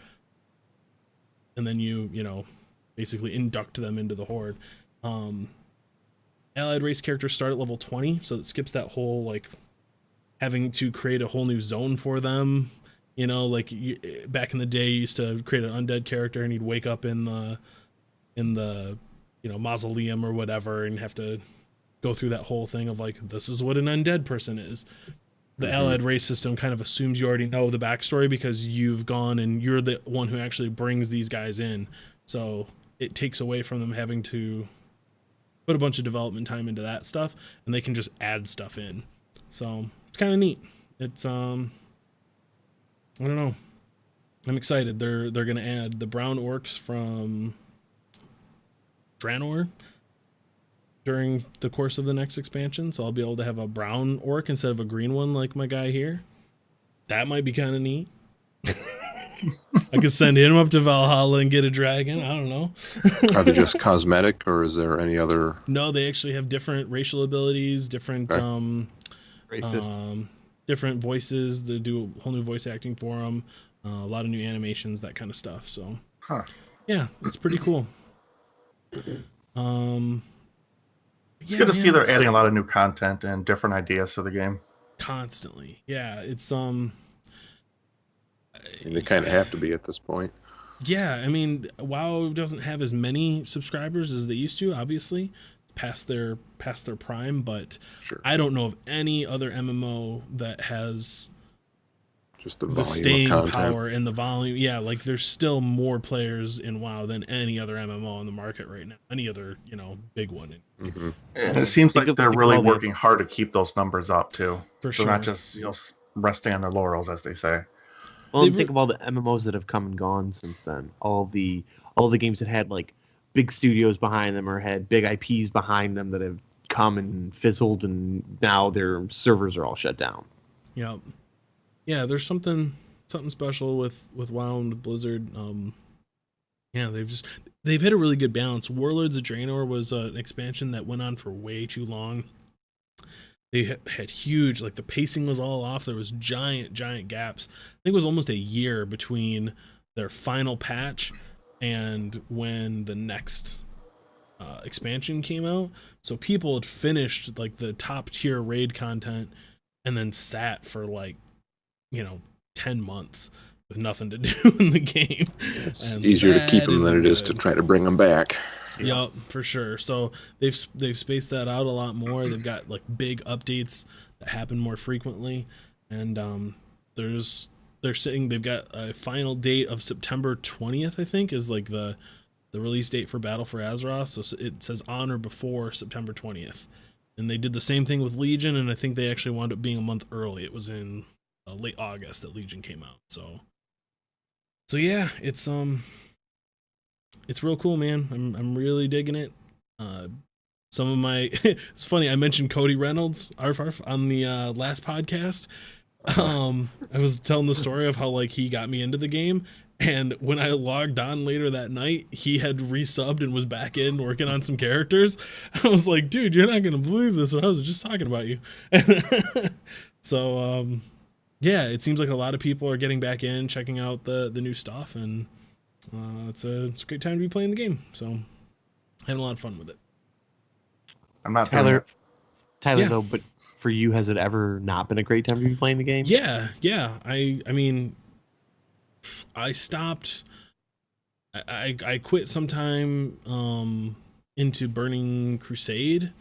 And then you basically induct them into the Horde. Allied race characters start at level 20, so it skips that whole like having to create a whole new zone for them. Back in the day, you used to create an undead character and he'd wake up in the mausoleum or whatever and have to go through that whole thing of like, this is what an undead person is. The allied race system kind of assumes you already know the backstory because you've gone and you're the one who actually brings these guys in. So it takes away from them having to put a bunch of development time into that stuff, and they can just add stuff in. So it's kind of neat. It's I don't know. I'm excited. They're gonna add the brown orcs from Draenor during the course of the next expansion, so I'll be able to have a brown orc instead of a green one like my guy here. That might be kind of neat. I could send him up to Valhalla and get a dragon. I don't know. Are they just cosmetic, or is there any other? No, they actually have different racial abilities, different Racist. different voices. They do a whole new voice acting for them, a lot of new animations, that kind of stuff. So, yeah, it's pretty cool. It's good to see they're adding a lot of new content and different ideas to the game. Constantly. Yeah, it's They kind of have to be at this point. yeah, I mean, WoW doesn't have as many subscribers as they used to, obviously. It's past their prime, but Sure. I don't know of any other MMO that has Just the the volume staying of content. power and the volume. Yeah, like there's still more players in WoW than any other MMO on the market right now. Any other, big one. Hmm. And it seems Think like of they're the really quality of- working hard to keep those numbers up too. For They're not sure. just resting on their laurels, as they say. Well, and They've think of all the MMOs that have come and gone since then. All the games that had like big studios behind them or had big IPs behind them that have come and fizzled, and now their servers are all shut down. Yep. Yeah, there's something special with WoW and with Blizzard. Yeah, they've hit a really good balance. Warlords of Draenor was an expansion that went on for way too long. They had huge, like the pacing was all off. There was giant gaps. I think it was almost a year between their final patch and when the next expansion came out. So people had finished like the top tier raid content and then sat for like 10 months with nothing to do in the game. It's And easier to keep that them than it isn't is to good. try to bring them back. Yep, for sure. So they've spaced that out a lot more. They've got like big updates that happen more frequently, and they've got a final date of September 20th, I think, is like the release date for Battle for Azeroth. So it says on or before September 20th, and they did the same thing with Legion, and I think they actually wound up being a month early. It was in late August that Legion came out. So yeah, it's real cool, man. I'm really digging it. Some of my it's funny, I mentioned Cody Reynolds arf, on the last podcast. I was telling the story of how like he got me into the game, and when I logged on later that night, he had resubbed and was back in working on some characters. I was like, dude, you're not gonna believe this, but I was just talking about you. So yeah, it seems like a lot of people are getting back in, checking out the new stuff, and it's a great time to be playing the game. So having a lot of fun with it. I'm not doing Tyler, it. Yeah. though, but for you, has it ever not been a great time to be playing the game? Yeah. I mean, I stopped. I quit sometime into Burning Crusade.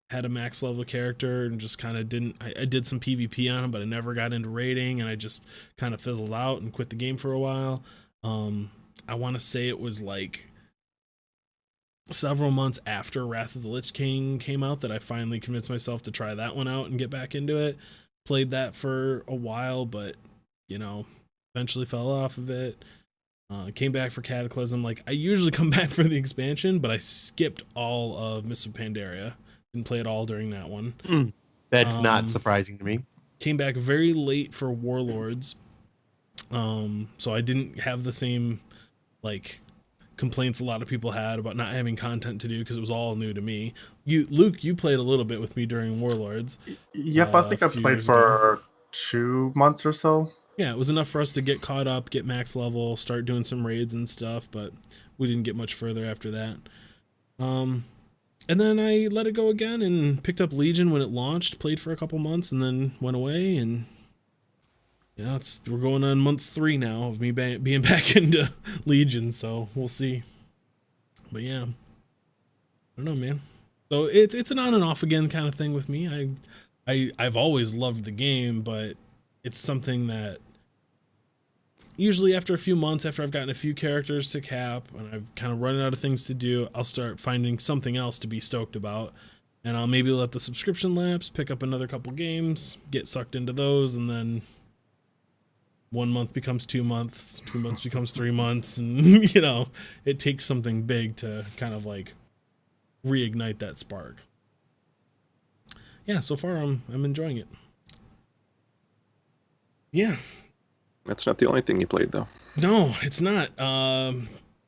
Had a max level character and just kind of didn't. I did some PvP on him, but I never got into raiding, and I just kind of fizzled out and quit the game for a while. I want to say it was like several months after Wrath of the Lich King came out that I finally convinced myself to try that one out and get back into it. Played that for a while, but eventually fell off of it. Came back for Cataclysm. Like I usually come back for the expansion, but I skipped all of Mists of Pandaria. Didn't play it all during that one. That's not surprising to me. Came back very late for Warlords. So I didn't have the same like complaints a lot of people had about not having content to do because it was all new to me. Luke, you played a little bit with me during Warlords. Yep, I think I a few played years for 2 months or so. Yeah, it was enough for us to get caught up, get max level, start doing some raids and stuff, but we didn't get much further after that. And then I let it go again and picked up Legion when it launched, played for a couple months, and then went away. And yeah, we're going on month 3 now of me being back into Legion, so we'll see. But yeah, I don't know, man. So it's an on and off again kind of thing with me. I've always loved the game, but it's something that usually after a few months, after I've gotten a few characters to cap and I've kind of run out of things to do, I'll start finding something else to be stoked about. And I'll maybe let the subscription lapse, pick up another couple games, get sucked into those, and then 1 month becomes 2 months, 2 months becomes 3 months, and it takes something big to kind of like reignite that spark. Yeah, so far I'm enjoying it. Yeah. That's not the only thing you played, though. No, it's not.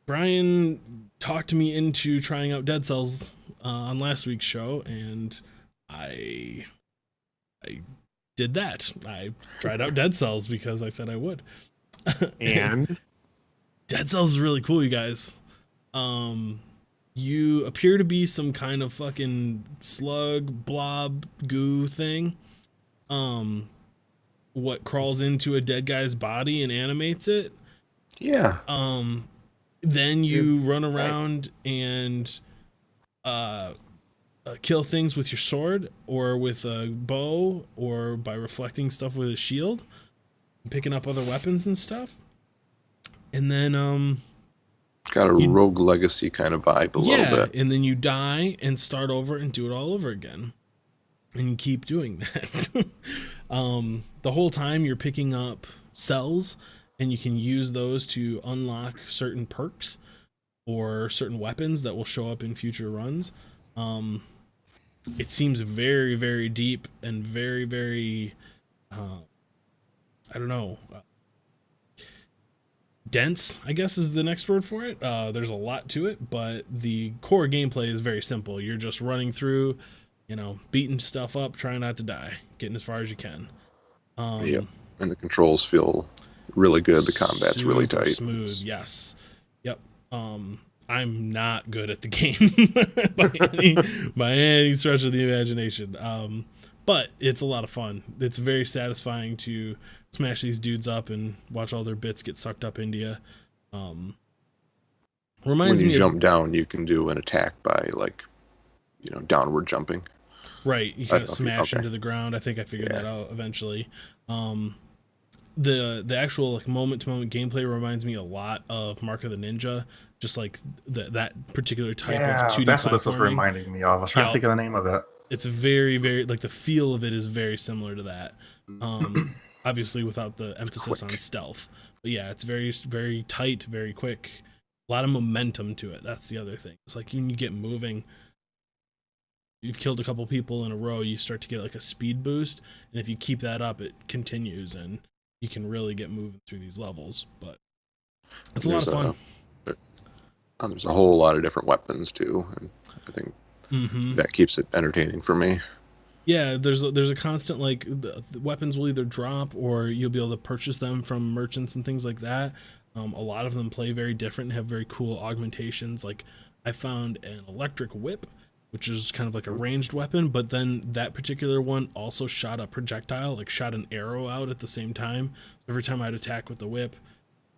Brian talked me into trying out Dead Cells on last week's show, and I did that. I tried out Dead Cells because I said I would. And Dead Cells is really cool, you guys. You appear to be some kind of fucking slug, blob, goo thing. What crawls into a dead guy's body and animates it. Yeah. Then you run around and kill things with your sword or with a bow or by reflecting stuff with a shield, picking up other weapons and stuff. And then Got a Rogue Legacy kind of vibe a little bit. And then you die and start over and do it all over again. And you keep doing that. The whole time you're picking up cells, and you can use those to unlock certain perks or certain weapons that will show up in future runs. It seems very, very deep and very, very, I don't know, dense, I guess is the next word for it. There's a lot to it, but the core gameplay is very simple. You're just running through, beating stuff up, trying not to die, getting as far as you can. Yep. And the controls feel really good. The combat's really tight. Smooth, yes. Yep. I'm not good at the game by any stretch of the imagination. But it's a lot of fun. It's very satisfying to smash these dudes up and watch all their bits get sucked up into you. Reminds when me you jump down, you can do an attack by downward jumping. Right, you kind of smash into the ground. I think I figured that out eventually. The actual moment to moment gameplay reminds me a lot of Mark of the Ninja, just like that particular type of 2D that's what this was platforming. reminding me of. I was trying to think of the name of it. It's very, very the feel of it is very similar to that. Obviously without the emphasis on stealth. But yeah, it's very, very tight, very quick. A lot of momentum to it. That's the other thing. It's like when you get moving, you've killed a couple people in a row, you start to get a speed boost, and if you keep that up, it continues, and you can really get moving through these levels. But it's a lot of fun. There's a whole lot of different weapons too, and I think that keeps it entertaining for me. Yeah, there's a constant the weapons will either drop or you'll be able to purchase them from merchants and things like that. A lot of them play very different and have very cool augmentations. I found an electric whip, which is kind of like a ranged weapon, but then that particular one also shot a projectile, shot an arrow out at the same time. So every time I'd attack with the whip,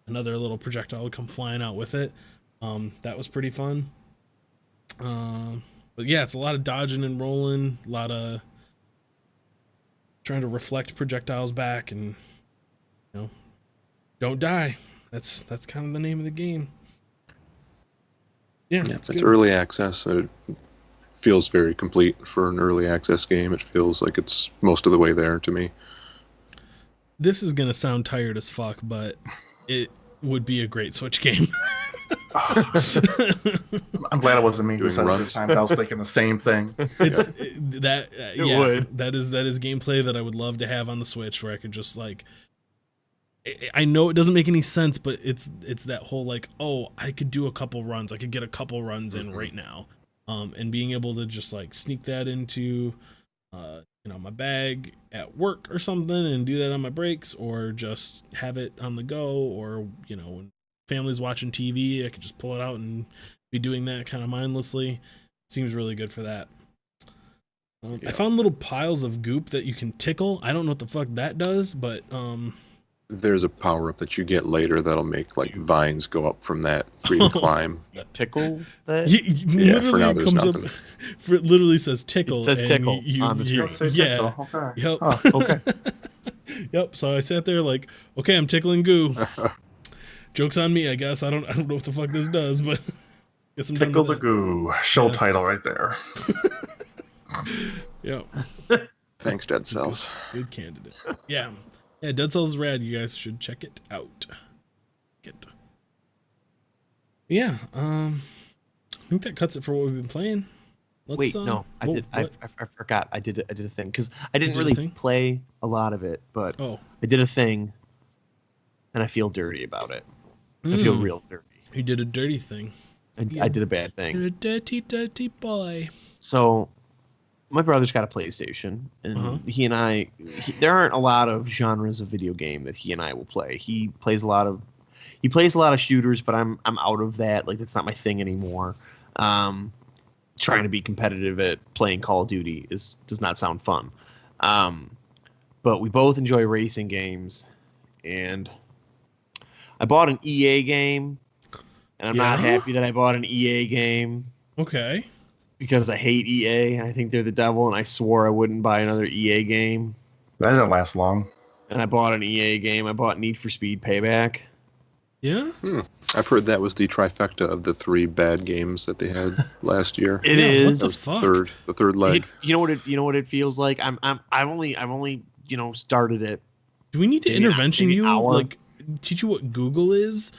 another little projectile would come flying out with it. That was pretty fun. But yeah, it's a lot of dodging and rolling, a lot of trying to reflect projectiles back and don't die. That's kind of the name of the game. Yeah, it's early access. It feels very complete for an early access game. It feels like it's most of the way there to me. This is gonna sound tired as fuck, but it would be a great Switch game. I'm glad it wasn't me who said it this time. I was thinking the same thing. It's that is gameplay that I would love to have on the Switch, where I could just I know it doesn't make any sense, but it's that whole I could do a couple runs, I could get a couple runs in right now, and being able to just sneak that into my bag at work or something and do that on my breaks, or just have it on the go, or when family's watching TV, I could just pull it out and be doing that kind of mindlessly. Seems really good for that. I found little piles of goop that you can tickle. I don't know what the fuck that does, but there's a power up that you get later that'll make vines go up from that for you to climb. Tickle that? For now there's nothing. It literally says tickle. It says tickle on the screen. Yeah. Okay. Yep. Oh, okay. Yep. So I sat there okay, I'm tickling goo. Joke's on me, I guess. I don't know what the fuck this does, but guess I'm done Tickle with the Goo. Show title right there. Yep. Thanks, Dead Cells. It's a good candidate. Yeah. Yeah, Dead Cells is rad. You guys should check it out. Yeah, I think that cuts it for what we've been playing. Wait, no, I forgot. I did a thing because I didn't really play a lot of it, but I did a thing, and I feel dirty about it. I feel real dirty. You did a dirty thing. I did a bad thing. You're a dirty, dirty boy. So, my brother's got a PlayStation, and he and I, there aren't a lot of genres of video game that he and I will play. He plays a lot of shooters, but I'm out of that. That's not my thing anymore. Trying to be competitive at playing Call of Duty does not sound fun. But we both enjoy racing games, and I bought an EA game, and I'm not happy that I bought an EA game. Okay. because I hate EA. I think they're the devil, and I swore I wouldn't buy another EA game. That didn't last long. And I bought an EA game. I bought Need for Speed Payback. Yeah. I've heard that was the trifecta of the 3 bad games that they had last year. It Yeah, is. what the fuck? The third leg. You know what it feels like. I've only started it. Do we need to Maybe intervention maybe an you? hour. Like, teach you what Google is?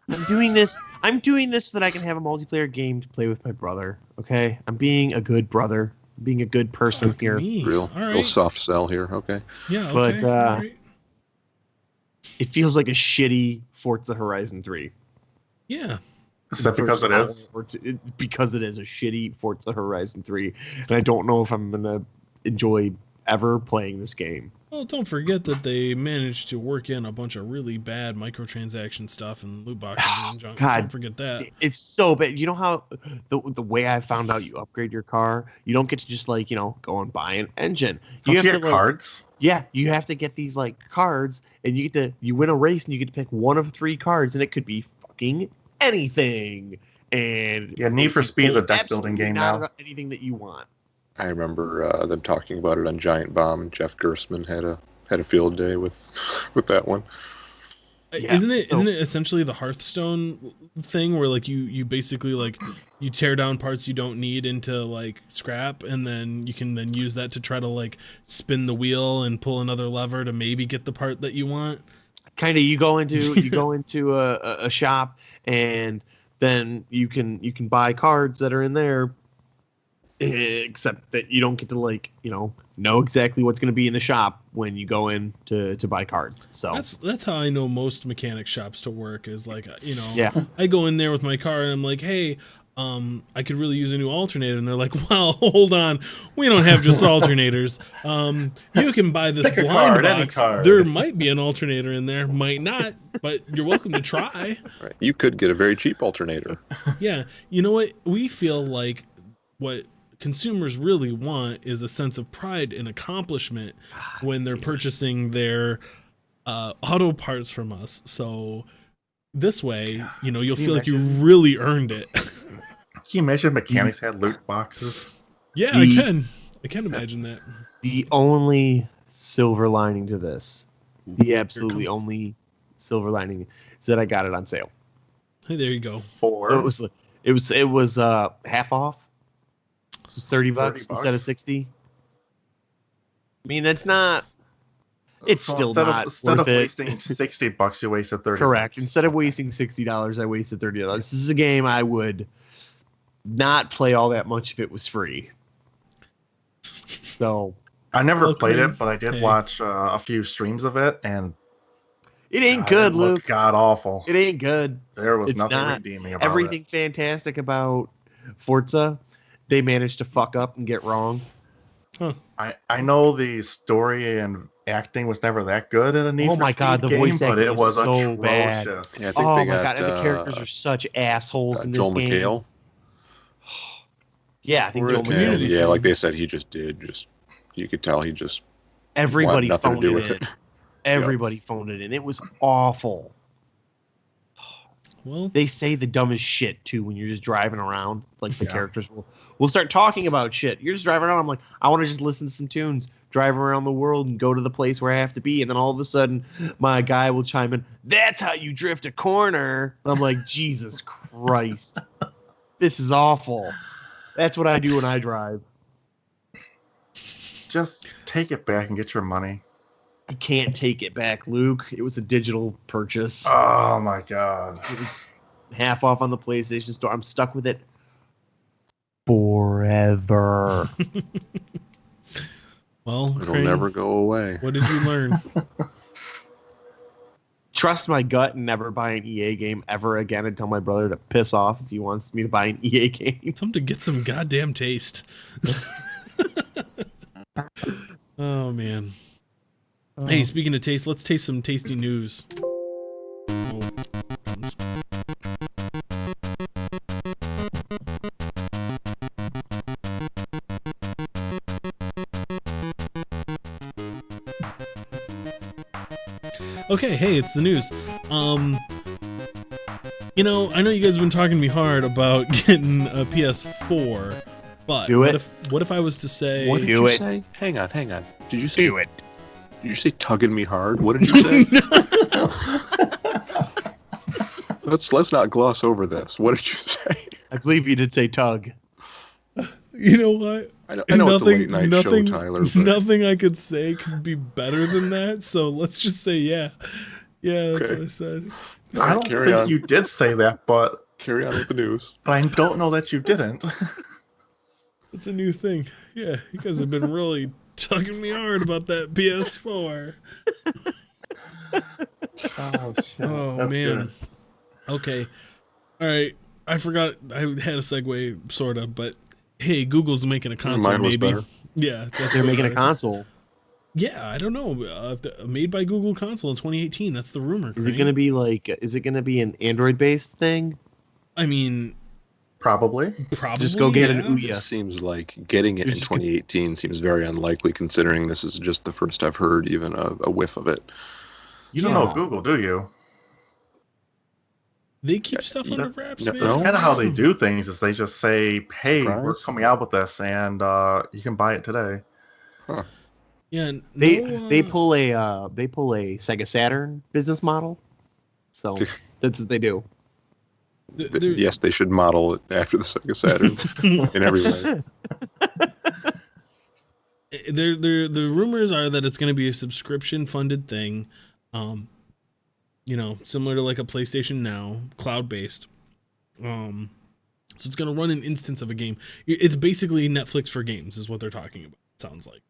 I'm doing this so that I can have a multiplayer game to play with my brother. Okay, I'm being a good brother, being a good person Fuck here. me. Real All right. real soft sell here. Okay. Yeah. But, Okay. All right. It feels like a shitty Forza Horizon 3. Yeah. Is that because it is? Because it is a shitty Forza Horizon 3, and I don't know if I'm gonna enjoy ever playing this game. Well, don't forget that they managed to work in a bunch of really bad microtransaction stuff and loot boxes and junk. God. Don't forget that. It's so bad. You know how the way I found out you upgrade your car, you don't get to just go and buy an engine. Don't you have get to cards? Yeah, you have to get these cards, and you win a race, and you get to pick one of 3 cards, and it could be fucking anything. And Yeah, Need for Speed is a deck building absolutely game not now. anything that you want. I remember them talking about it on Giant Bomb, and Jeff Gerstmann had a field day with that one. Yeah, isn't it so- essentially the Hearthstone thing where you basically you tear down parts you don't need into scrap, and then you can then use that to try to spin the wheel and pull another lever to maybe get the part that you want? Kind of, you go into a shop, and then you can buy cards that are in there, except that you don't get to know exactly what's going to be in the shop when you go in to buy cards. So That's how I know most mechanic shops to work is Yeah. I go in there with my car and I'm like, hey, I could really use a new alternator, and they're like, well, hold on, we don't have just alternators. You can buy this Pick a blind card, any box. card. There might be an alternator in there, might not, but you're welcome to try. Right. You could get a very cheap alternator. Yeah, you know what? We feel like what consumers really want is a sense of pride and accomplishment when they're purchasing their auto parts from us. So this way, you'll feel like you really earned it. Can you imagine mechanics had loot boxes? Yeah, The- I can imagine that. the only silver lining to this, the absolutely comes. only silver lining, is that I got it on sale. Hey, there you go. For So it was half off. It was $30 instead of 60. I mean, that's not. It's So still instead not instead worth of it. wasting $60, you wasted 30. Correct. Instead of wasting $60, I wasted $30. This is a game I would not play all that much if it was free. So I never Okay. played it, but I did Hey. watch a few streams of it, and it ain't God, good, it looked Luke. God awful. It ain't good. There was it's nothing not. redeeming about Everything fantastic about Forza, they managed to fuck up and get wrong. it. I know the story and acting was never that good in a Need Oh for my Speed God, the game, voice but acting it is was so bad. atrocious. Yeah, I think Oh they my got god, and the characters are such assholes in this Joel game. McHale. Yeah, I think We're Joel a McHale. community Yeah, film. like they said, you could tell he just Everybody nothing to phoned do it with in. it. Everybody phoned it in. It was awful. Well, They say the dumbest shit too when you're just driving around. Like the Yeah. characters will start talking about shit. You're just driving around. I'm like, I want to just listen to some tunes, drive around the world, and go to the place where I have to be. And then all of a sudden, my guy will chime in. That's how you drift a corner. I'm like, Jesus Christ, this is awful. That's what I do when I drive. Just take it back and get your money. I can't take it back, Luke. It was a digital purchase. Oh my God. It was half off on the PlayStation Store. I'm stuck with it forever. well, It'll Crane, never go away. what did you learn? Trust my gut and never buy an EA game ever again, and tell my brother to piss off if he wants me to buy an EA game. Tell him to get some goddamn taste. Oh man. Hey, speaking of taste, let's taste some tasty news. Oh, comes. Okay, hey, it's the news. I know you guys have been talking to me hard about getting a PS4. But Do it. What if I was to say? What did Do you it. say? Hang on. Did you say Do it. Did you say tugging me hard? What did you say? Let's not gloss over this. What did you say? I believe you did say tug. You know what? I know it's a late night show, Tyler. But Nothing I could say could be better than that. So let's just say yeah. Yeah, that's Okay. what I said. I don't carry think on. you did say that, but Carry on with the news. I don't know that you didn't. It's a new thing. Yeah, you guys have been really tugging me hard about that PS4. Oh shit! Oh That's man. good. Okay. All right. I forgot. I had a segue, sort of, but hey, Google's making a console. Mine was maybe. better. Yeah, that's They're way making a better. console. Yeah, I don't know. Made by Google console in 2018. That's the rumor. Is it going to be like? Is it going to be an Android-based thing? I mean, Probably. probably. Just go get yeah. an Ouya. It seems like getting it in Just- 2018 seems very unlikely, considering this is just the first I've heard even a whiff of it. You don't know Yeah. Google, do you? They keep stuff Yeah. under wraps, No, man. That's No. kind of how they do things. Is they just say, "Hey, we're Surprise. coming out with this, and you can buy it today." Yeah, They no, they pull a Sega Saturn business model. So that's what they do. Yes, they should model it after the Sega Saturn in every way. The rumors are that it's going to be a subscription funded thing, similar to like a PlayStation Now, cloud based. So it's going to run an instance of a game. It's basically Netflix for games, is what they're talking about. Sounds like.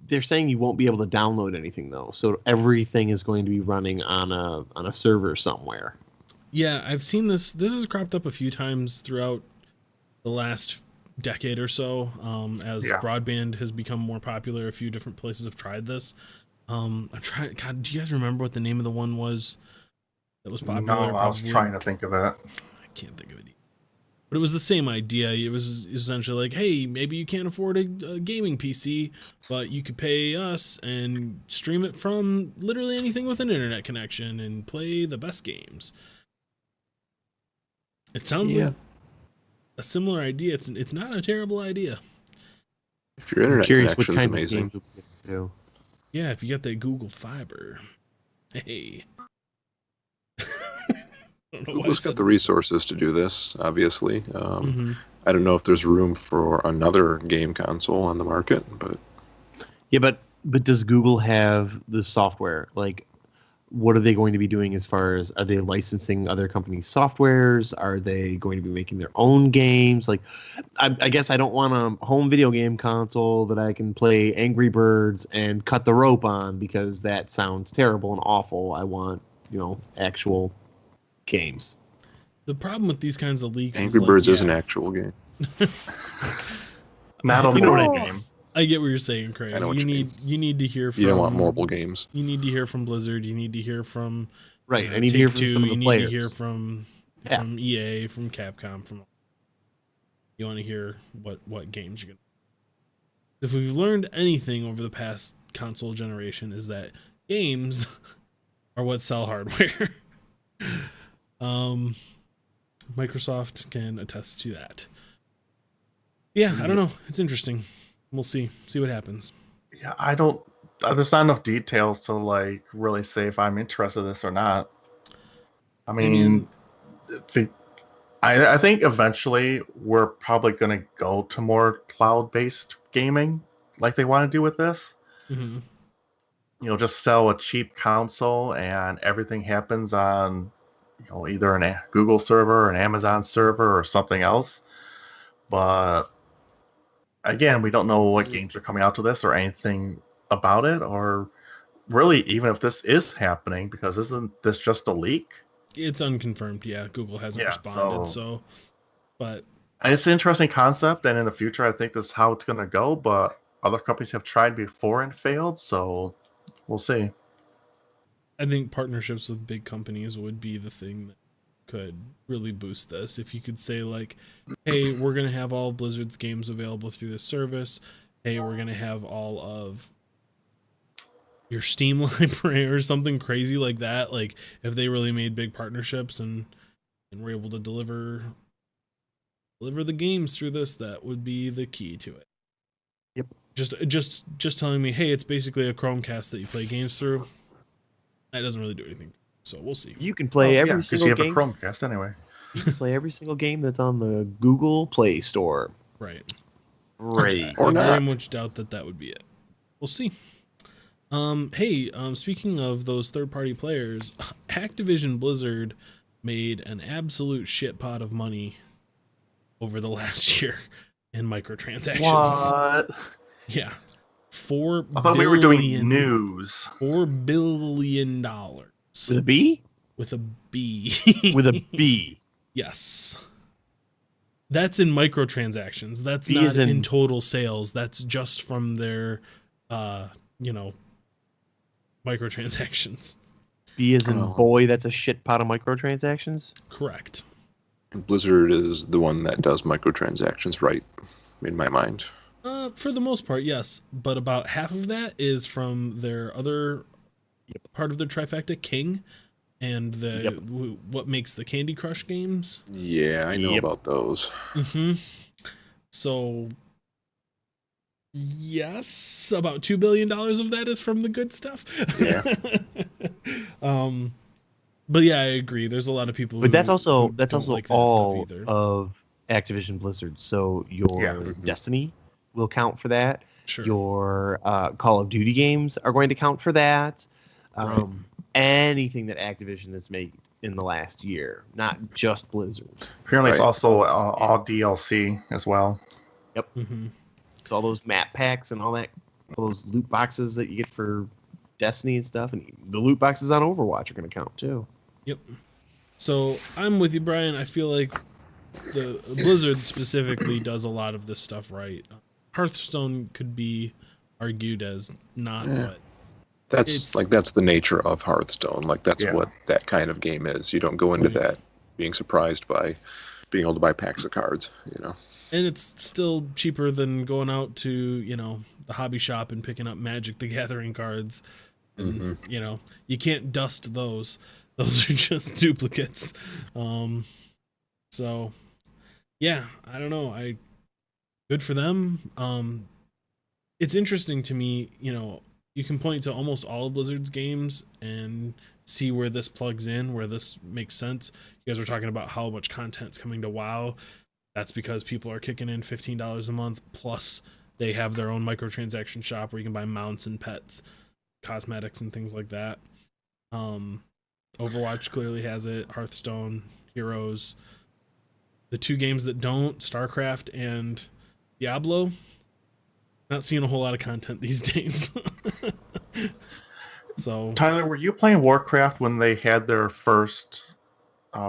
They're saying you won't be able to download anything though, so everything is going to be running on a server somewhere. Yeah, I've seen this. This has cropped up a few times throughout the last decade or so, as Yeah. broadband has become more popular. A few different places have tried this. I'm trying. God, do you guys remember what the name of the one was that was popular? No, I was Probably- trying to think of it. I can't think of it. But it was the same idea. It was essentially like, hey, maybe you can't afford a gaming PC, but you could pay us and stream it from literally anything with an internet connection and play the best games. It sounds Yeah. like a similar idea. It's not a terrible idea. If your I'm internet curious what connection's kind amazing. of games we can do. Yeah, if you got that Google Fiber. Hey. I don't know why I Google's said got the resources to do this, obviously. Mhm. I don't know if there's room for another game console on the market, but Yeah, but does Google have the software? Like, what are they going to be doing as far as, are they licensing other companies' softwares? Are they going to be making their own games? Like, I guess I don't want a home video game console that I can play Angry Birds and cut the rope on, because that sounds terrible and awful. I want, actual games. The problem with these kinds of leaks Angry is like, Birds is yeah, an actual game. Not a You know what I mobile mean. game. I get what you're saying, Craig. I know what You you need to hear from You don't want mobile games. You need to hear from Blizzard. You need to hear from Right. I need to hear from Take-Two, some of you the need players. to hear from Yeah. EA, from Capcom, from. You want to hear what games you're gonna. If we've learned anything over the past console generation, is that games are what sell hardware. Microsoft can attest to that. Yeah, I don't know. It's interesting. We'll see what happens. Yeah, I don't. There's not enough details to like really say if I'm interested in this or not. I mean, I think eventually we're probably going to go to more cloud-based gaming, like they want to do with this. Mhm. Just sell a cheap console and everything happens on, either a Google server, an Amazon server, or something else. But again, we don't know what games are coming out to this or anything about it, or really even if this is happening, because isn't this just a leak? It's unconfirmed. Yeah, Google hasn't Yeah, responded. So, but And it's an interesting concept, and in the future, I think this is how it's going to go. But other companies have tried before and failed, so we'll see. I think partnerships with big companies would be the thing that could really boost this. If you could say like, hey, we're going to have all of Blizzard's games available through this service. Hey, we're going to have all of your Steam library or something crazy like that. Like if they really made big partnerships and were able to deliver deliver the games through this, that would be the key to it. Yep. Just telling me, hey, it's basically a Chromecast that you play games through. That doesn't really do anything. So we'll see. You can play every because single you have game. a Chromecast anyway. You can play every single game that's on the Google Play Store. Right. Right. Or I not. very much doubt that would be it. We'll see. Hey, speaking of those third-party players, Activision Blizzard made an absolute shit pot of money over the last year in microtransactions. What? Yeah. $4 I thought we were doing news. $4 billion. With a B? With a B. With a B. Yes. That's in microtransactions. That's B not as in- in total sales. That's just from their, microtransactions. B as in Oh. boy, that's a shit pot of microtransactions? Correct. Blizzard is the one that does microtransactions, right? In my mind. For the most part, yes. But about half of that is from their other part of their trifecta, King, and what makes the Candy Crush games. Yeah, I know Yep. about those. Mm-hmm. So, yes, about $2 billion of that is from the good stuff. Yeah. But yeah, I agree. There's a lot of people. But that's who also don't like that all stuff either. of Activision Blizzard. So your Yeah. Mhm. Destiny will count for that. Sure. Your Call of Duty games are going to count for that. Right. Anything that Activision has made in the last year, not just Blizzard. Apparently, it's Right. also all DLC as well. Mm-hmm. So all those map packs and all that, all those loot boxes that you get for Destiny and stuff, and the loot boxes on Overwatch are going to count too. Yep. So I'm with you, Brian. I feel like the Blizzard specifically does a lot of this stuff right. Hearthstone could be argued as not, Yeah. but That's It's- that's the nature of Hearthstone. Like that's Yeah. what that kind of game is. You don't go into Right. that being surprised by being able to buy packs of cards, you know. and it's still cheaper than going out to the hobby shop and picking up Magic the Gathering cards. And, you can't dust those. Those are just duplicates. So yeah, I don't know. Good for them. It's interesting to me, you can point to almost all of Blizzard's games and see where this plugs in, where this makes sense. You guys were talking about how much content's coming to WoW. That's because people are kicking in $15 a month, plus they have their own microtransaction shop where you can buy mounts and pets, cosmetics and things like that. Overwatch clearly has it, Hearthstone, Heroes. The two games that don't, StarCraft and Diablo, not seeing a whole lot of content these days. So Tyler, were you playing Warcraft when they had their first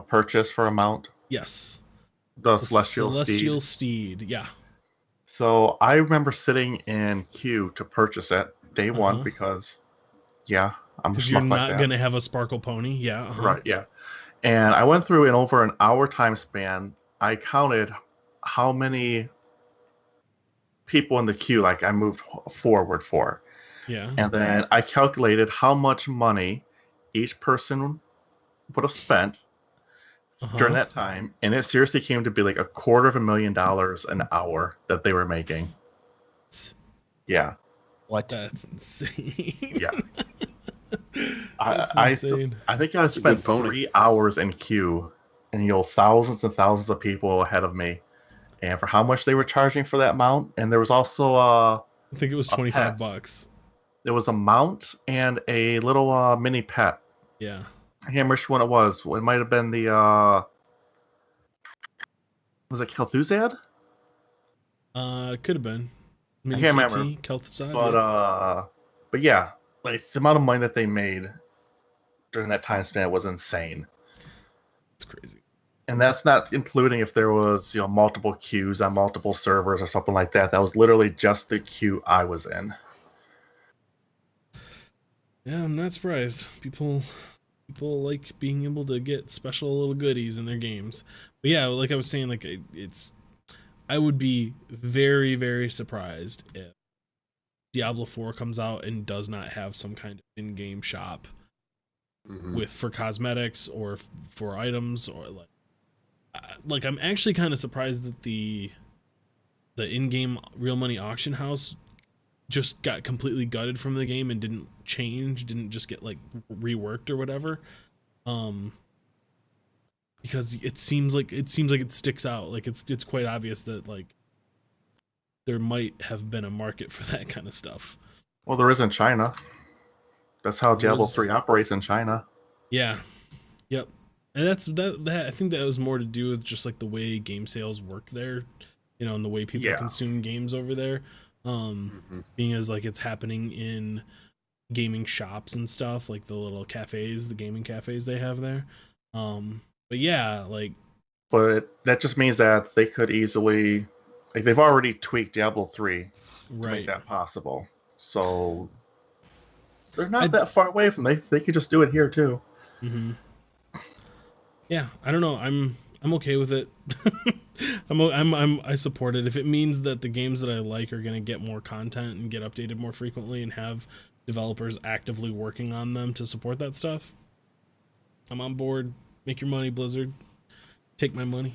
purchase for a mount? yes, The the Celestial Steed. Steed. Yeah. So I remember sitting in queue to purchase it day one Uh-huh. because, I'm a Because you're schmuck not like that. gonna have a Sparkle Pony. Yeah. Uh-huh. Right, yeah. And I went through in over an hour time span. I counted how many people in the queue, like I moved forward for. Yeah. And then I calculated how much money each person would have spent Uh-huh. during that time. And it seriously came to be like $250,000 an hour that they were making. Yeah. What? That's insane. Yeah. That's I insane. think I a spent good pony. 3 hours in queue, and thousands and thousands of people ahead of me, and for how much they were charging for that mount. And there was also I think it was a pet. $25. there was a mount and a little mini pet. Yeah. I can't remember which one it was. It might have been the was it Kel'Thuzad? It could have been. Mini can't PT, remember. Kel'Thuzad, But yeah, like the amount of money that they made during that time span was insane. it's crazy. And that's not including if there was, multiple queues on multiple servers or something like that. That was literally just the queue I was in. Yeah, I'm not surprised. People like being able to get special little goodies in their games. But yeah, like I was saying, like I would be very, very surprised if Diablo 4 comes out and does not have some kind of in-game shop Mhm. for cosmetics or for items, or like like I'm actually kind of surprised that the in-game real money auction house just got completely gutted from the game and didn't just get like reworked or whatever. Because it seems like it sticks out. Like it's quite obvious that like there might have been a market for that kind of stuff. Well, there is in China. That's how Diablo 3 operates in China. Yeah. Yep. And that I think that was more to do with just like the way game sales work there, you know, and the way people consume games over there. Being as like it's happening in gaming shops and stuff, like the little cafes, the gaming cafes they have there. But yeah, like. But that just means that they could easily, like they've already tweaked Diablo 3 to make that possible. So they're not that far away from they could just do it here too. Mm-hmm. Yeah, I don't know. I'm okay with it. I support it if it means that the games that I like are gonna get more content and get updated more frequently and have developers actively working on them to support that stuff. I'm on board. Make your money, Blizzard. Take my money.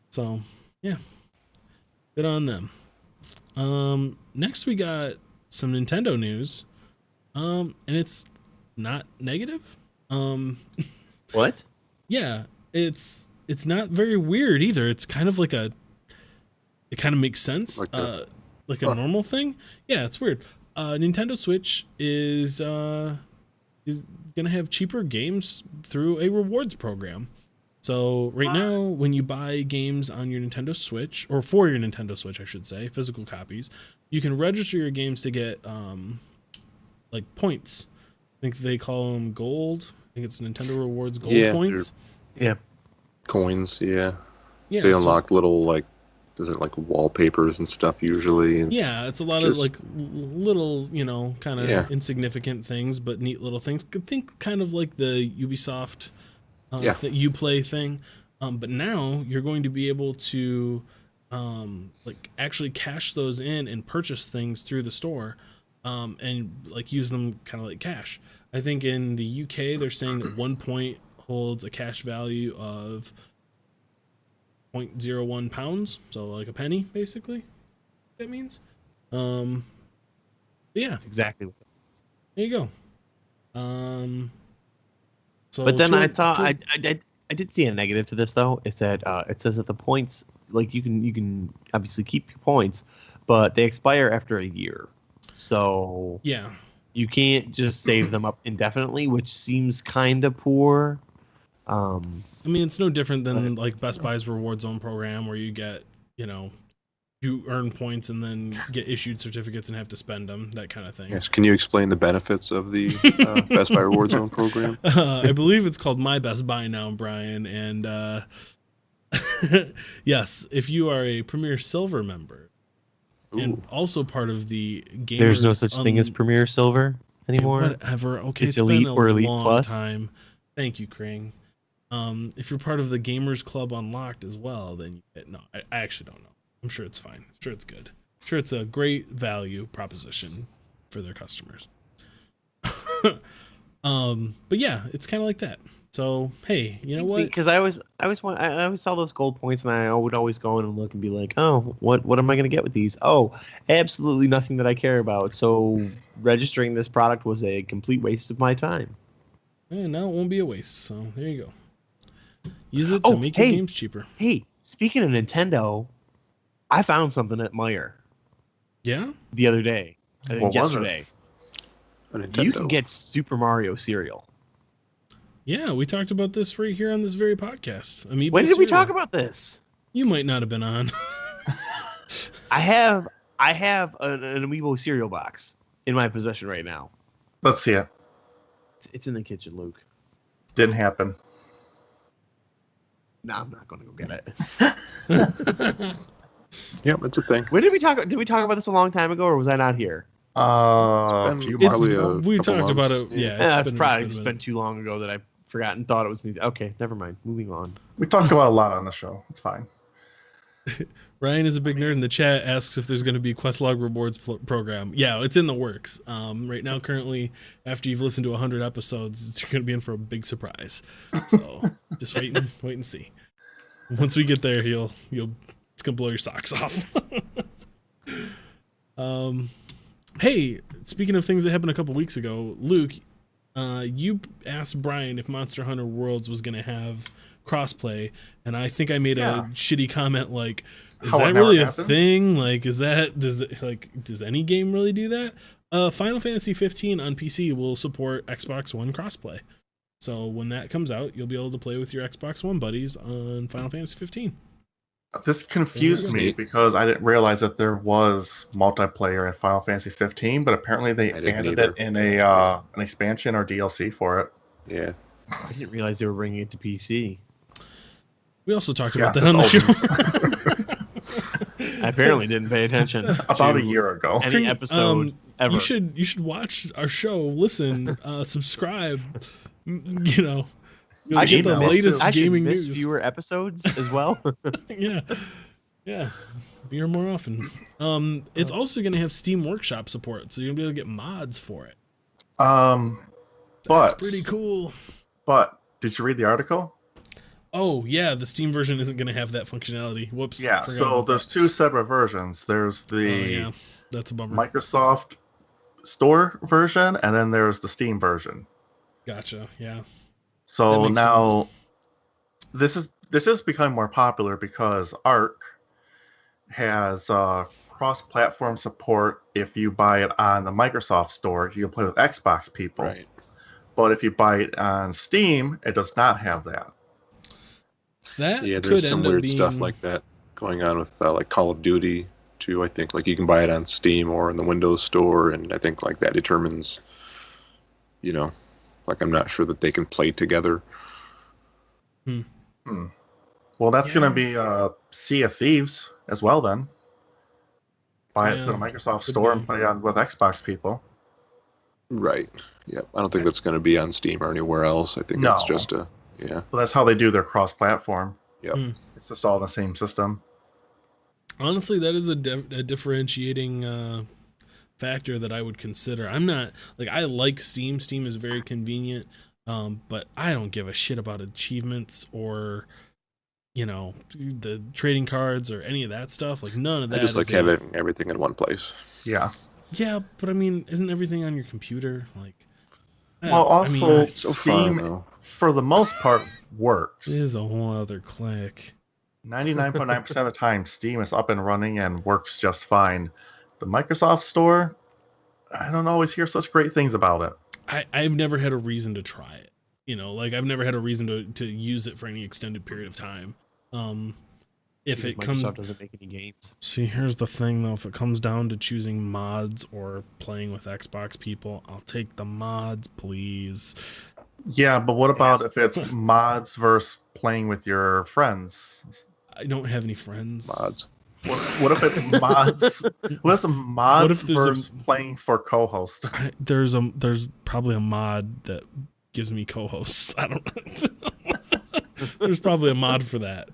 So yeah, good on them. Next we got some Nintendo news. And it's not negative. What? Yeah, it's not very weird either. It's kind of like it kind of makes sense. Like a normal thing. Yeah, it's weird. Nintendo Switch is gonna have cheaper games through a rewards program. So right now, when you buy games on your Nintendo Switch, or for your Nintendo Switch, I should say, physical copies, you can register your games to get like points. I think they call them gold. I think it's Nintendo Rewards gold points. Yeah. Coins, yeah. Yeah. They unlock little like wallpapers and stuff usually. It's a lot of like little, you know, kind of insignificant things, but neat little things. Think kind of like the Ubisoft Uplay thing. But now you're going to be able to like actually cash those in and purchase things through the store, and like use them kind of like cash. I think in the UK they're saying that 1 point holds a cash value of 0.01 pounds, so like a penny basically. That means. Yeah. That's exactly what. There you go. So but then I did see a negative to this though. Is that it says that the points, like you can obviously keep your points, but they expire after a year. So yeah, you can't just save them up indefinitely, which seems kind of poor. I mean, it's no different than like Best Buy's Reward Zone program, where you get, you know, you earn points and then get issued certificates and have to spend them, that kind of thing. Yes. Can you explain the benefits of the Best Buy Reward Zone program? I believe it's called My Best Buy now, Brian. And yes, if you are a Premier Silver member and also part of the Gamers, there's no such thing as Premier Silver anymore. Whatever. Okay, it's Elite been a or Elite long Plus. time. Thank you, Kring. If you're part of the Gamers Club Unlocked as well, then I actually don't know. I'm sure it's fine. I'm sure it's good. I'm sure it's a great value proposition for their customers. But yeah, it's kind of like that. So hey, you know what? Because I always saw those gold points, and I would always go in and look and be like, oh, what am I going to get with these? Oh, absolutely nothing that I care about. So registering this product was a complete waste of my time. And now it won't be a waste. So there you go. Use it to make your games cheaper. Hey, speaking of Nintendo, I found something at Meijer. Yeah? The other day. I think yesterday. You can get Super Mario cereal. Yeah, we talked about this right here on this very podcast. Amiibo when did cereal. we talk about this? You might not have been on. I have an Amiibo cereal box in my possession right now. Let's see it. It's in the kitchen, Luke. Didn't happen. No, I'm not going to go get it. Yep, it's a thing. When did we talk? Did we talk about this a long time ago, or was I not here? We talked about it. Yeah, it's probably just been too long ago that I forgot and thought it was. Okay, never mind. Moving on. We talked about a lot on the show. It's fine. Ryan is a big nerd in the chat, asks if there's going to be a Questlog Rewards program. Yeah, it's in the works. Right now, currently, after you've listened to 100 episodes, it's going to be in for a big surprise. So just wait and see. Once we get there, it's going to blow your socks off. Hey, speaking of things that happened a couple weeks ago, Luke, you asked Brian if Monster Hunter Worlds was going to have crossplay, and I think I made a shitty comment like, is that really a thing? Like, does any game really do that? Final Fantasy 15 on PC will support Xbox One crossplay. So when that comes out, you'll be able to play with your Xbox One buddies on Final Fantasy 15. This confused me because I didn't realize that there was multiplayer in Final Fantasy 15, but apparently they added it in an expansion or DLC for it. Yeah. I didn't realize they were bringing it to PC. We also talked about that on the show. I apparently didn't pay attention. About a year ago. Any episode ever. You should watch our show, listen, subscribe. You know, you'll get the latest gaming news. Fewer episodes as well. Yeah. Be here more often. It's also going to have Steam Workshop support, so you're going to be able to get mods for it. That's pretty cool. But did you read the article? Oh, yeah, the Steam version isn't going to have that functionality. Whoops. Yeah, so there's two separate versions. There's the that's a bummer. Microsoft Store version, and then there's the Steam version. Gotcha, yeah. So now, this is becoming more popular because Arc has cross-platform support. If you buy it on the Microsoft Store, you can play with Xbox people. Right. But if you buy it on Steam, it does not have that. There's some weird stuff like that going on with like Call of Duty too. I think like you can buy it on Steam or in the Windows Store, and I think like that determines, like I'm not sure that they can play together. Well, that's going to be Sea of Thieves as well then. Buy it through the Microsoft Store and play on with Xbox people. Right. Yeah. I don't think that's going to be on Steam or anywhere else. I think it's just Well, that's how they do their cross-platform. Yep. It's just all the same system. Honestly, that is a differentiating factor that I would consider. I'm not like, I like Steam. Steam is very convenient, but I don't give a shit about achievements or the trading cards or any of that stuff. Like none of that. I just like having everything in one place. Yeah. Yeah, but I mean, isn't everything on your computer? Like, well, also it's so Steam, fun, for the most part, works. It is a whole other click. 99.9% of the time, Steam is up and running and works just fine. The Microsoft Store, I don't always hear such great things about it. I've never had a reason to try it. I've never had a reason to use it for any extended period of time. If it Microsoft doesn't make any games. See, here's the thing though. If it comes down to choosing mods or playing with Xbox people, I'll take the mods, please. Yeah, but what about if it's mods versus playing with your friends? I don't have any friends. Mods. What if it's mods? What if mods versus playing for co-host? There's probably a mod that gives me co-hosts. I don't know. There's probably a mod for that.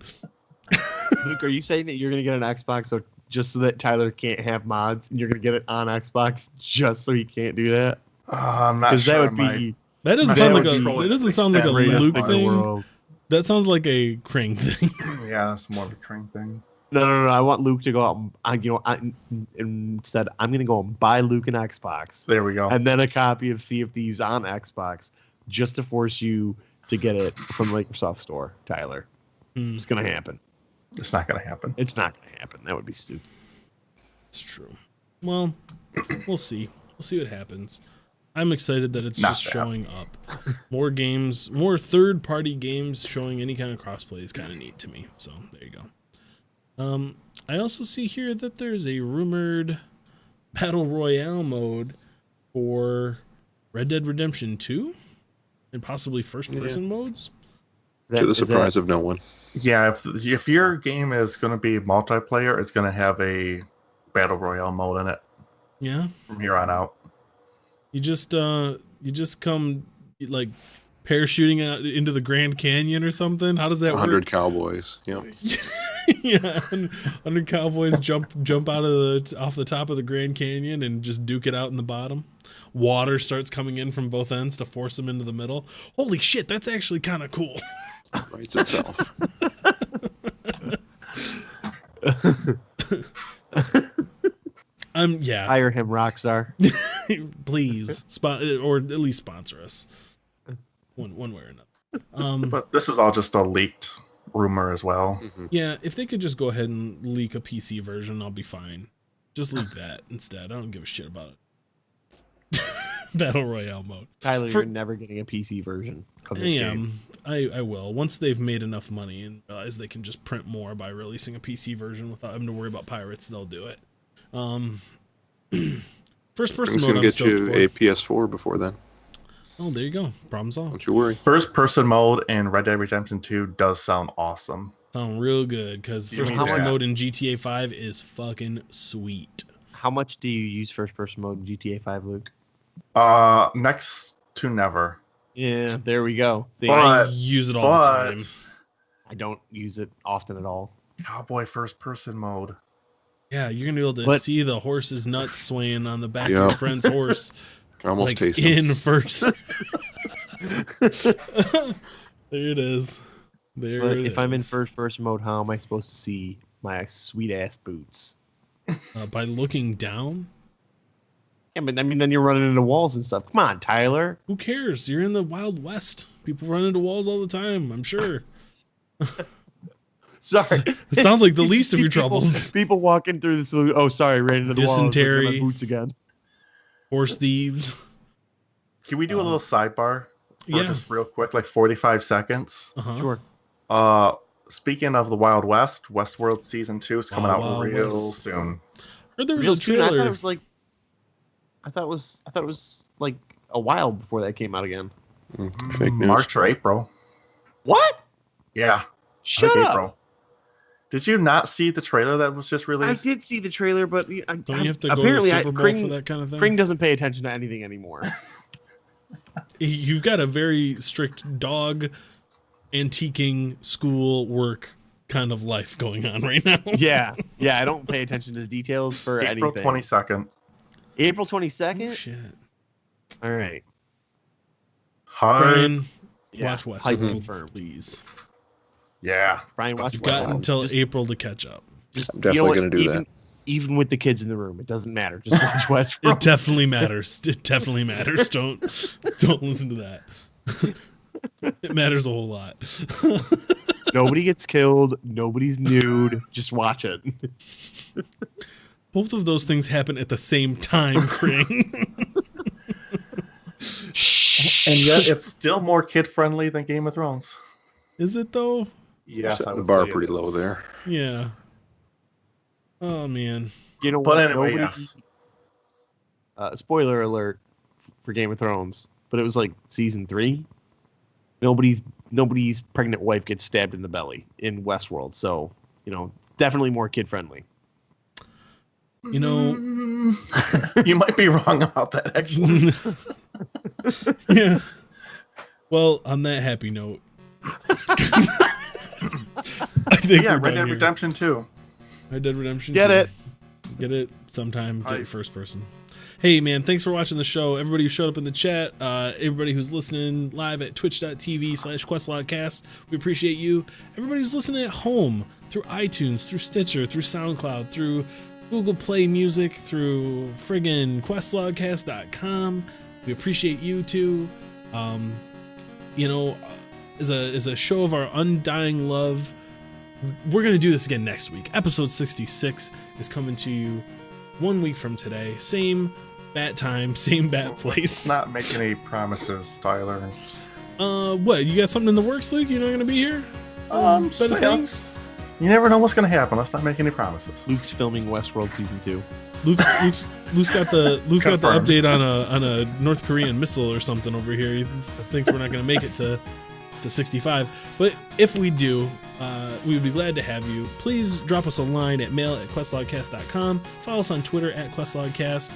Luke, are you saying that you're going to get an Xbox just so that Tyler can't have mods, and you're going to get it on Xbox just so he can't do that? I'm not sure. That would be. That doesn't sound like a Luke thing. That sounds like a Kring thing. Yeah, it's more of a Kring thing. No. I want Luke to go out and instead I'm going to go and buy Luke an Xbox. There we go. And then a copy of Sea of Thieves on Xbox just to force you to get it from the Microsoft Store, Tyler. It's going to happen. It's not going to happen. It's not going to happen. That would be stupid. It's true. Well, we'll see. We'll see what happens. I'm excited that it's just showing up. More games, more third-party games showing any kind of crossplay is kind of neat to me. So there you go. I also see here that there's a rumored Battle Royale mode for Red Dead Redemption 2 and possibly first-person modes. To the surprise of no one. Yeah, if your game is going to be multiplayer, it's going to have a Battle Royale mode in it. Yeah. From here on out. You just come like parachuting out into the Grand Canyon or something. How does that 100 work? cowboys. Yep. Yeah, 100 cowboys jump out of off the top of the Grand Canyon and just duke it out in the bottom. Water starts coming in from both ends to force them into the middle. Holy shit, that's actually kind of cool. Writes itself. Yeah. Hire him, Rockstar. Please, or at least sponsor us. One way or another. But this is all just a leaked rumor as well. Mm-hmm. Yeah, if they could just go ahead and leak a PC version, I'll be fine. Just leak that instead. I don't give a shit about it. Battle Royale mode. Tyler, you're never getting a PC version of this game. I will. Once they've made enough money and realize they can just print more by releasing a PC version without having to worry about pirates, they'll do it. First person I'm mode, gonna I'm get stoked you for. a PS4 before then. Oh, there you go. Problem solved. Don't you worry. First person mode in Red Dead Redemption 2 does sound awesome. Sound real good because You first mean person that? mode in GTA 5 is fucking sweet. How much do you use first person mode in GTA 5, Luke? Next to never. Yeah, there we go. See, I But- use it all the time. I don't use it often at all. Cowboy first person mode. Yeah, you're gonna be able to But- see the horse's nuts swaying on the back of Yeah. your friend's horse, I almost like taste it. in first. There it is. There But it if I'm in is. first person mode, how am I supposed to see my sweet ass boots? By looking down. Yeah, but I mean, then you're running into walls and stuff. Come on, Tyler. Who cares? You're in the Wild West. People run into walls all the time. I'm sure. Sorry. It sounds like the You least of see your people- troubles. People walking through this. Oh, sorry, ran into the wall. I was looking at Dysentery. my boots again. Horse thieves. Can we do a little sidebar? For Yeah. just real quick, like 45 seconds. Uh-huh. Sure. Speaking of the Wild West, Westworld Season 2 is coming Wild out Wild real West. soon. Heard there was Real a soon. I trailer. thought it was like. I thought it was like a while before that came out again. Fake news. March or April. What? Yeah. I Shut think up. April. Did you not see the trailer that was just I released? did see the trailer, but Don't you have to go to apparently Super Bowl for that kind of thing? Kring doesn't pay attention to anything anymore. You've got a very strict dog antiquing school work kind of life going on right now. yeah, I don't pay attention to details for April anything. 22nd. April Oh, 22nd. shit. All right. Brian, Yeah, watch hype Westworld, confirmed. please. Yeah. Brian, watch You've got Westworld. until Just- April to catch up. just- I'm you know definitely what? gonna do that. Even with the kids in the room, it doesn't matter. Just watch It Westworld. definitely matters. It definitely matters. Don't listen to that. It matters a whole lot. Nobody gets killed. Nobody's nude. Just watch it. Both of those things happen at the same time, Kring. And yet it's still more kid friendly than Game of Thrones. Is it though? Yes, Set I the would bar say it pretty is. low there. Yeah. Oh man. You know But what? anyway, Nobody- yes. Spoiler alert for Game of Thrones, but it was like season 3. Nobody's pregnant wife gets stabbed in the belly in Westworld, so definitely more kid friendly. You know, You might be wrong about that, actually. yeah. Well, on that happy note, I think Yeah, we're Red done Dead here. Redemption 2. Red Dead Redemption. Get 2. it? Get it sometime. Get Hype. it first person. Hey man, thanks for watching the show. Everybody who showed up in the chat, everybody who's listening live at twitch.tv/questlogcast, we appreciate you. Everybody who's listening at home through iTunes, through Stitcher, through SoundCloud, through Google Play Music, through friggin' questlogcast.com, we appreciate you too. As a show of our undying love, we're gonna do this again next week. Episode 66 is coming to you 1 week from today. Same bat time, same bat place. Not making any promises, Tyler. What? You got something in the works, Luke? You're not gonna be here? Better say things? You never know what's going to happen. Let's not make any promises. Luke's filming Westworld season 2. Luke's got the Confirmed. update on a North Korean missile or something over here. He thinks we're not gonna make it to 65. But if we do, we would be glad to have you. Please drop us a line at mail@questlogcast.com. Follow us on Twitter at questlogcast.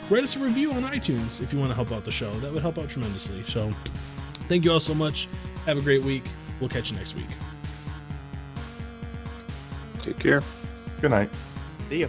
Write us a review on iTunes if you want to help out the show. That would help out tremendously. So thank you all so much. Have a great week. We'll catch you next week. Take care. Good night. See ya.